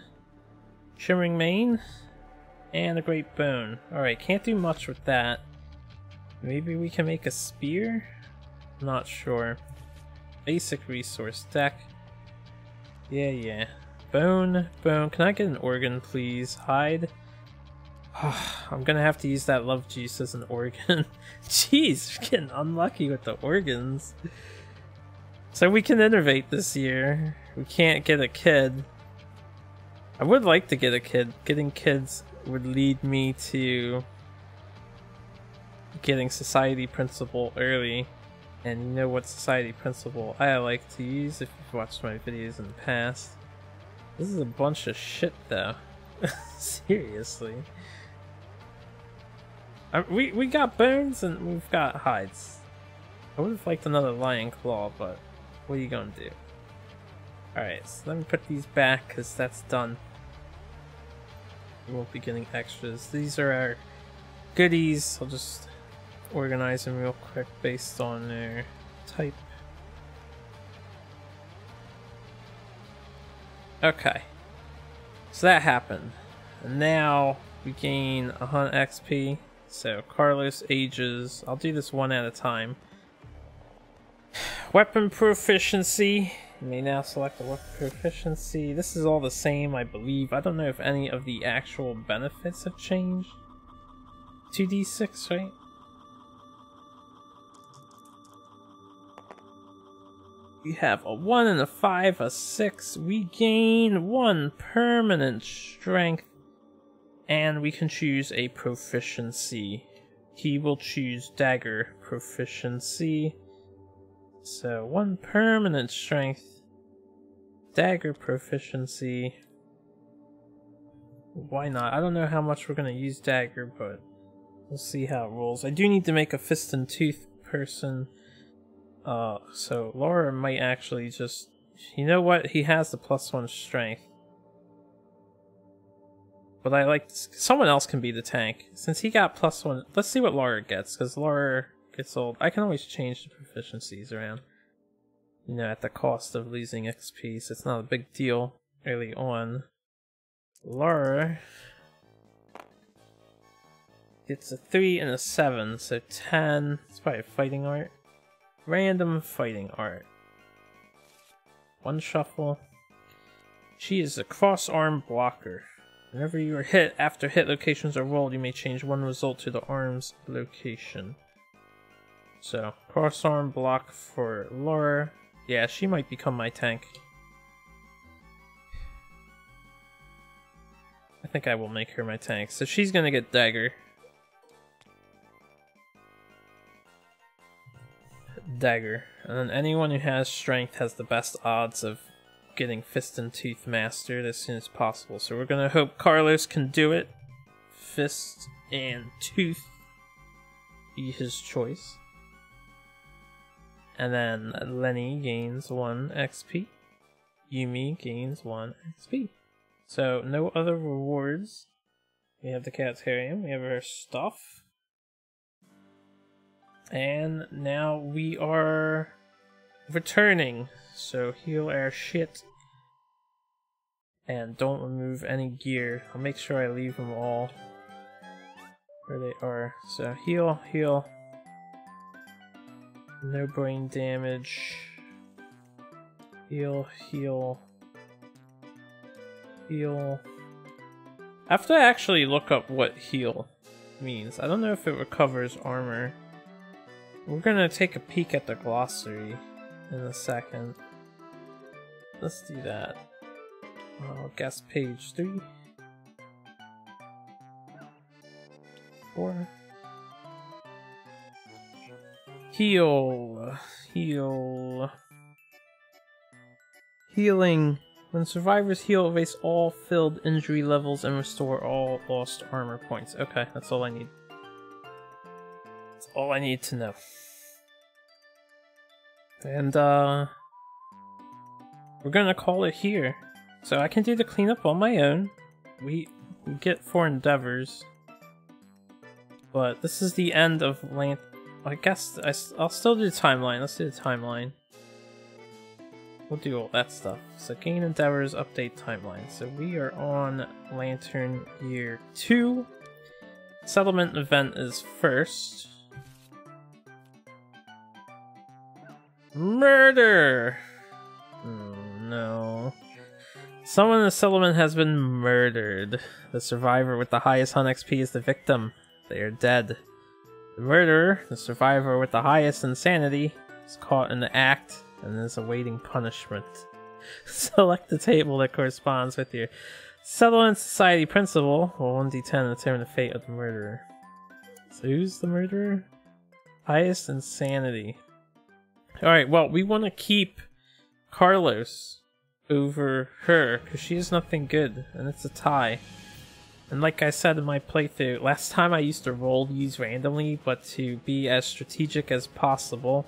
shimmering mane, and a great bone. Alright, can't do much with that. Maybe we can make a spear? Not sure. Basic resource deck. Yeah. Bone. Can I get an organ, please? Hide. I'm gonna have to use that love juice as an organ. Jeez, we're getting unlucky with the organs. So we can innovate this year. We can't get a kid. I would like to get a kid. Getting kids would lead me to getting Society Principle early. And you know what Society Principle I like to use if you've watched my videos in the past. This is a bunch of shit though. Seriously. We got bones and we've got hides. I would have liked another lion claw, but what are you gonna do? Alright, so let me put these back because that's done. We won't be getting extras. These are our goodies. I'll just organize them real quick based on their type. Okay. So that happened. And now we gain a hunt XP. So Carlos ages. I'll do this one at a time. Weapon proficiency. You may now select a weapon proficiency. This is all the same, I believe. I don't know if any of the actual benefits have changed. 2d6, right? We have a 1 and a 5, a 6. We gain 1 permanent strength. And we can choose a proficiency. He will choose dagger proficiency. So 1 permanent strength. Dagger proficiency. Why not? I don't know how much we're going to use dagger, but We'll see how it rolls. I do need to make a fist and tooth person. So Laura might actually just... You know what? He has the +1 strength. But I like... Someone else can be the tank. Since he got +1... Let's see what Laura gets, because Laura gets old. I can always change the proficiencies around. You know, at the cost of losing XP, so it's not a big deal early on. Laura gets a 3 and a 7, so 10. It's probably fighting art. Random fighting art. 1 shuffle. She is a cross-arm blocker. Whenever you are hit, after hit locations are rolled, you may change 1 result to the arm's location. So, cross-arm block for Laura. Yeah, she might become my tank. I think I will make her my tank. So she's gonna get dagger. Dagger. And then anyone who has strength has the best odds of getting Fist and Tooth mastered as soon as possible. So we're gonna hope Carlos can do it. Fist and Tooth be his choice. And then Lenny gains 1 XP. Yumi gains 1 XP. So no other rewards. We have the Catarium, we have our stuff. And now we are returning. So heal our shit. And don't remove any gear. I'll make sure I leave them all where they are. So heal, heal. No brain damage. Heal, heal. Heal. I have to actually look up what heal means. I don't know if it recovers armor. We're gonna take a peek at the glossary in a second. Let's do that. I'll guess page 3. 4. Heal. Heal. Healing. When survivors heal, erase all filled injury levels and restore all lost armor points. Okay, that's all I need. That's all I need to know. And, we're gonna call it here. So I can do the cleanup on my own. We get 4 endeavors. But this is the end of Land... I guess I'll still do the timeline. Let's do the timeline. We'll do all that stuff. So gain endeavors, update timeline. So we are on Lantern Year 2. Settlement event is first. Murder! Oh no. Someone in the settlement has been murdered. The survivor with the highest hunt XP is the victim. They are dead. The murderer, the survivor with the highest insanity, is caught in the act and is awaiting punishment. Select the table that corresponds with your settlement society principle. Roll 1d10 to determine the fate of the murderer. So who's the murderer? Highest insanity. Alright, well, we want to keep Carlos over her, because she is nothing good, and it's a tie. And like I said in my playthrough, last time I used to roll these randomly, but to be as strategic as possible.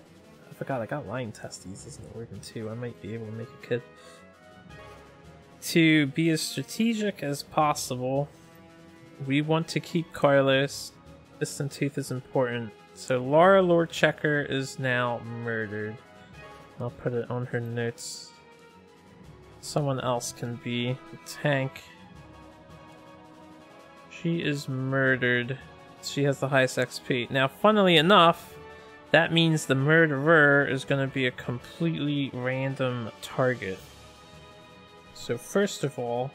I forgot I got lion testes, isn't it working too? I might be able to make a kid. To be as strategic as possible, we want to keep Carlos. Distant Tooth is important. So Laura Lord Checker is now murdered. I'll put it on her notes. Someone else can be the tank. She is murdered. She has the highest XP. Now, funnily enough, that means the murderer is going to be a completely random target. So first of all,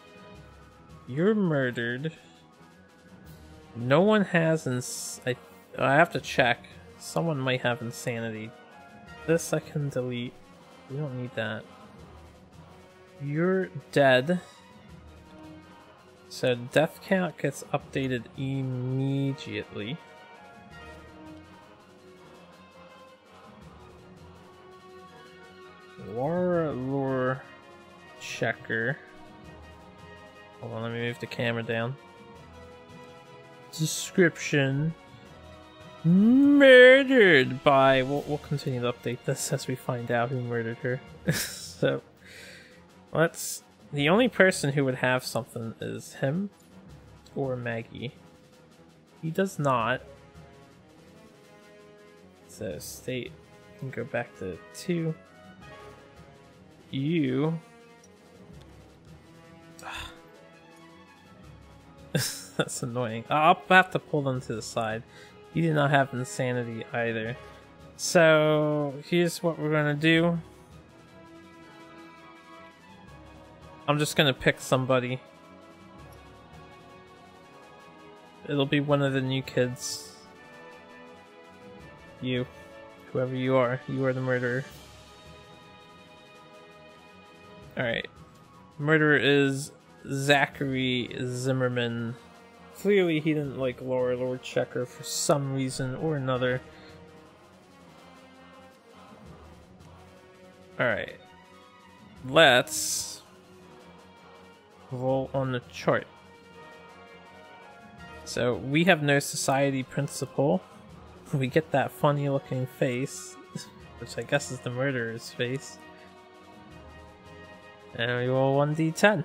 you're murdered. No one has I have to check. Someone might have insanity. This I can delete. We don't need that. You're dead. So death count gets updated immediately. Laura Lore Checker. Hold on, let me move the camera down. Description. murdered by... We'll continue to update this as we find out who murdered her. So, let's... The only person who would have something is him or Maggie. He does not. So, state can go back to 2. You... That's annoying. I'll have to pull them to the side. You do not have insanity either. So, here's what we're gonna do. I'm just gonna pick somebody. It'll be one of the new kids. You. Whoever you are the murderer. Alright. Murderer is Zachary Zimmerman. Clearly he didn't like Laura Lord Checker for some reason or another. Alright. Let's roll on the chart. So we have no society principle. We get that funny looking face, which I guess is the murderer's face. And we roll 1d10.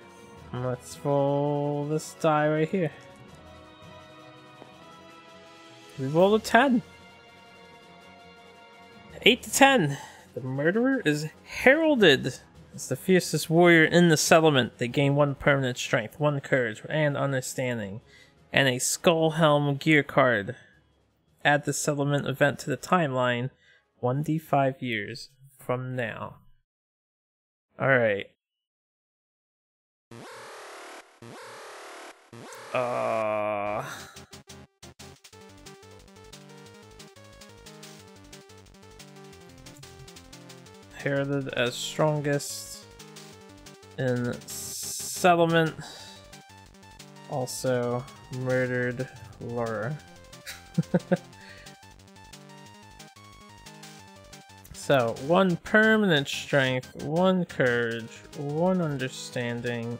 Let's roll this die right here. We roll a 10. 8 to 10. The murderer is heralded as the fiercest warrior in the settlement. They gain 1 permanent strength, 1 courage, and understanding, and a skull helm gear card. Add the settlement event to the timeline 1d5 years from now. Alright. Heralded as strongest in settlement. Also murdered Laura. So 1 permanent strength, 1 courage, 1 understanding.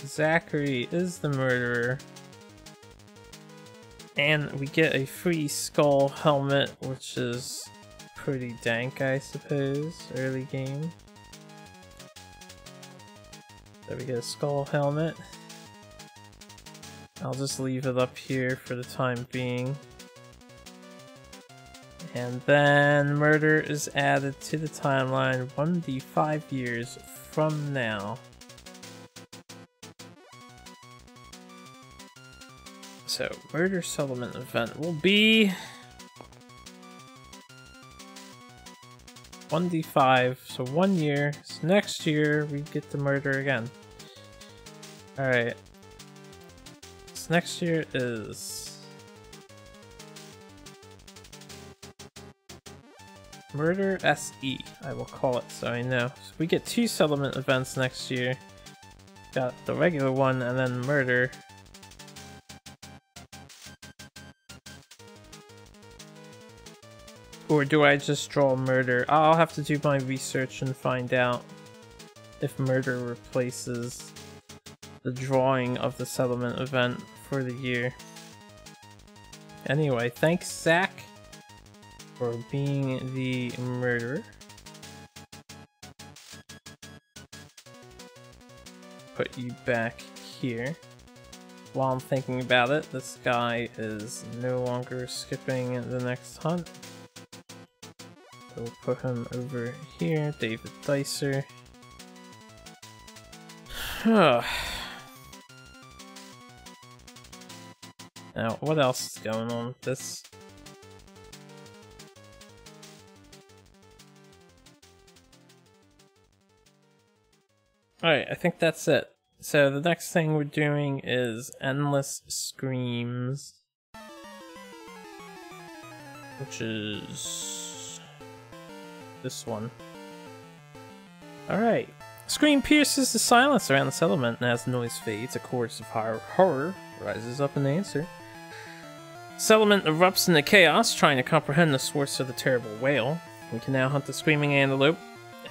Zachary is the murderer. And we get a free skull helmet, which is pretty dank, I suppose, early game. So we get a skull helmet. I'll just leave it up here for the time being. And then murder is added to the timeline 1d5 years from now. So, murder settlement event will be 1d5, so 1 year. So next year we get to murder again. Alright. So next year is Murder SE, I will call it so I know. So we get 2 settlement events next year. Got the regular one and then murder. Or do I just draw murder? I'll have to do my research and find out if murder replaces the drawing of the settlement event for the year. Anyway, thanks Zach for being the murderer. Put you back here. While I'm thinking about it, this guy is no longer skipping the next hunt. We'll put him over here, David Dicer. Now, what else is going on with this? Alright, I think that's it. So the next thing we're doing is Endless Screams, which is this one. Alright. Scream pierces the silence around the settlement, and as the noise fades, a chorus of horror rises up in answer. Settlement erupts into chaos, trying to comprehend the source of the terrible wail. We can now hunt the screaming antelope.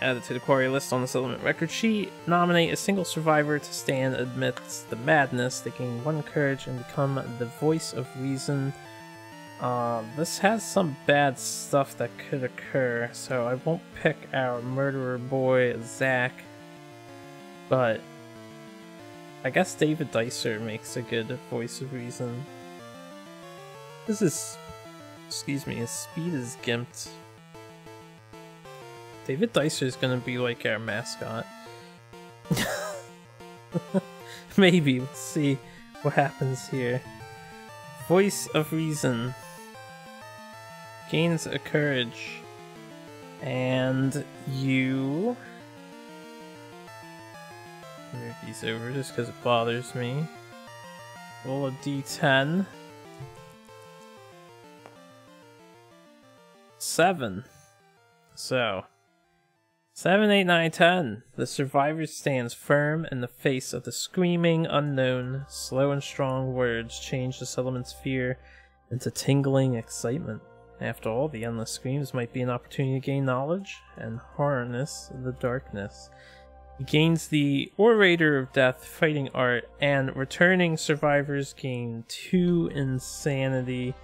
Add it to the quarry list on the settlement record sheet. Nominate a single survivor to stand amidst the madness. They gain 1 courage and become the voice of reason This has some bad stuff that could occur, so I won't pick our murderer boy, Zach. But I guess David Dicer makes a good voice of reason. This is, excuse me, his speed is gimped. David Dicer is gonna be like our mascot. Maybe, let's see what happens here. Voice of reason. Gains a courage. And you... move these over just because it bothers me. Roll a d10. 7. So, 7, 8, 9, 10. The survivor stands firm in the face of the screaming unknown. Slow and strong words change the settlement's fear into tingling excitement. After all, the endless screams might be an opportunity to gain knowledge and harness the darkness. He gains the Orator of Death fighting art, and returning survivors gain 2 insanity.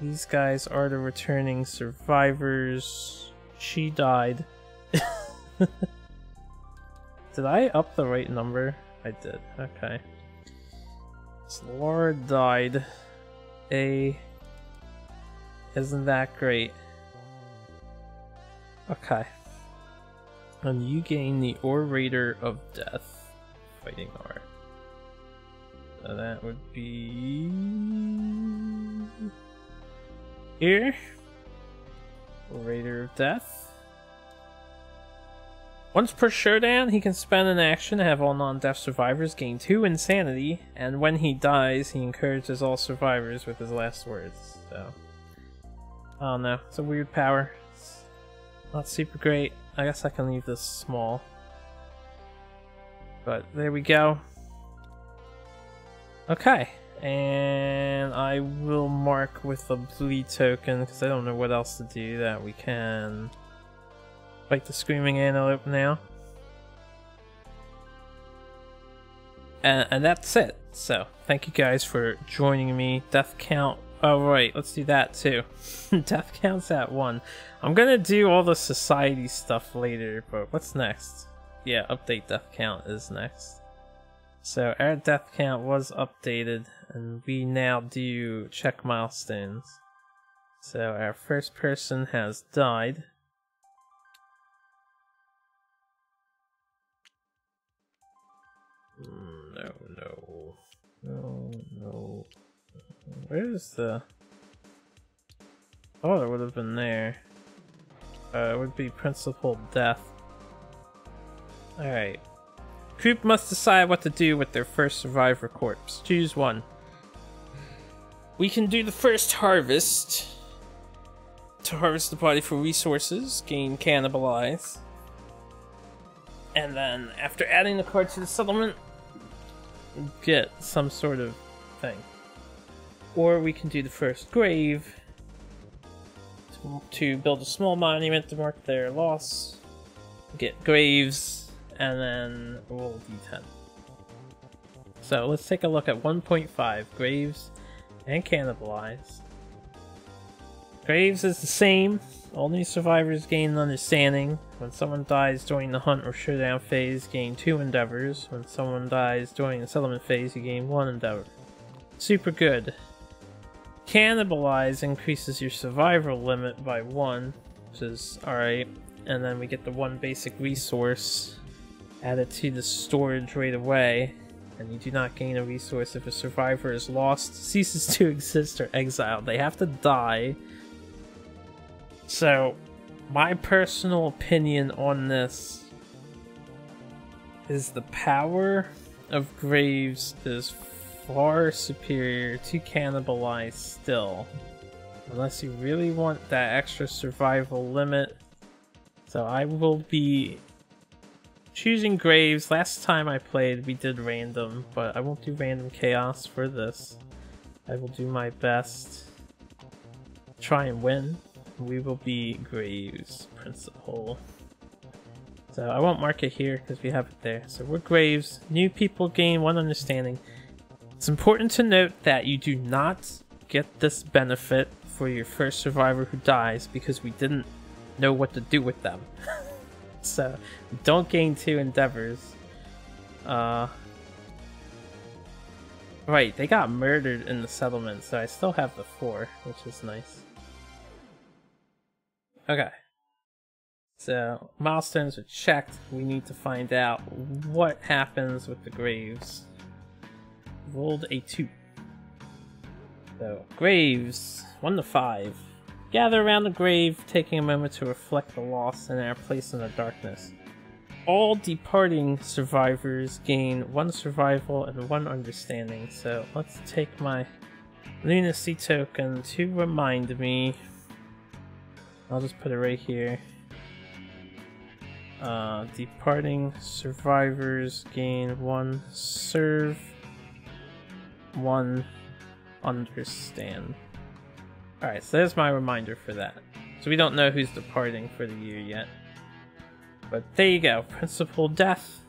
These guys are the returning survivors. She died. Did I up the right number? I did. Okay. So Laura died. Isn't that great? Okay. And you gain the Orator of Death fighting art. So that would be here. Orator of Death. Once per showdown, he can spend an action to have all non-death survivors gain 2 insanity, and when he dies, he encourages all survivors with his last words. So, I don't know. It's a weird power. It's not super great. I guess I can leave this small. But there we go. Okay, and I will mark with a bleed token because I don't know what else to do that we can. Fight the Screaming Antelope now. And that's it. So, thank you guys for joining me. Death count. Oh, right. Let's do that too. Death count's at 1. I'm gonna do all the society stuff later, but what's next? Yeah, update death count is next. So, our death count was updated, and we now do check milestones. So, our first person has died. No. Where's the... Oh, it would have been there. It would be principal death. Alright. Group must decide what to do with their first survivor corpse. Choose one. We can do the first harvest. To harvest the body for resources, gain cannibalize. And then, after adding the card to the settlement, get some sort of thing. Or we can do the first grave to build a small monument to mark their loss, get graves, and then roll d10. So let's take a look at 1.5, graves and cannibalize. Graves is the same. All new survivors gain an understanding. When someone dies during the hunt or showdown phase, gain 2 endeavors. When someone dies during the settlement phase, you gain 1 endeavor. Super good. Cannibalize increases your survival limit by 1, which is alright. And then we get the 1 basic resource added to the storage right away. And you do not gain a resource if a survivor is lost, ceases to exist, or exiled. They have to die. So, my personal opinion on this is the power of graves is far superior to cannibalize still. Unless you really want that extra survival limit. So I will be choosing graves. Last time I played we did random, but I won't do random chaos for this. I will do my best to try and win. We will be graves principal. So I won't mark it here because we have it there. So we're graves. New people gain 1 understanding. It's important to note that you do not get this benefit for your first survivor who dies because we didn't know what to do with them. So don't gain 2 endeavors. Right, they got murdered in the settlement, so I still have the 4, which is nice. Okay. So, milestones are checked. We need to find out what happens with the graves. Rolled a 2. So, graves, 1 to 5. Gather around the grave, taking a moment to reflect the loss and our place in the darkness. All departing survivors gain 1 survival and 1 understanding. So, let's take my lunacy token to remind me. I'll just put it right here. Departing survivors gain 1 serve, 1 understand. Alright, so there's my reminder for that. So we don't know who's departing for the year yet. But there you go, principal death.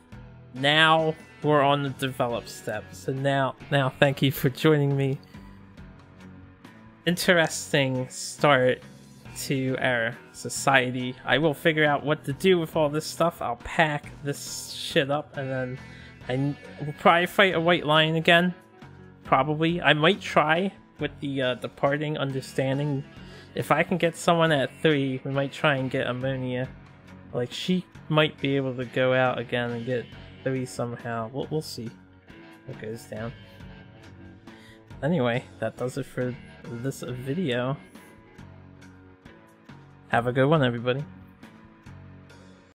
Now we're on the develop step. So now thank you for joining me. Interesting start to our society. I will figure out what to do with all this stuff. I'll pack this shit up and then I will probably fight a white lion again. Probably. I might try with the departing understanding. If I can get someone at 3, we might try and get Ammonia. Like, she might be able to go out again and get 3 somehow. We'll see what goes down. Anyway, that does it for this video. Have a good one, everybody.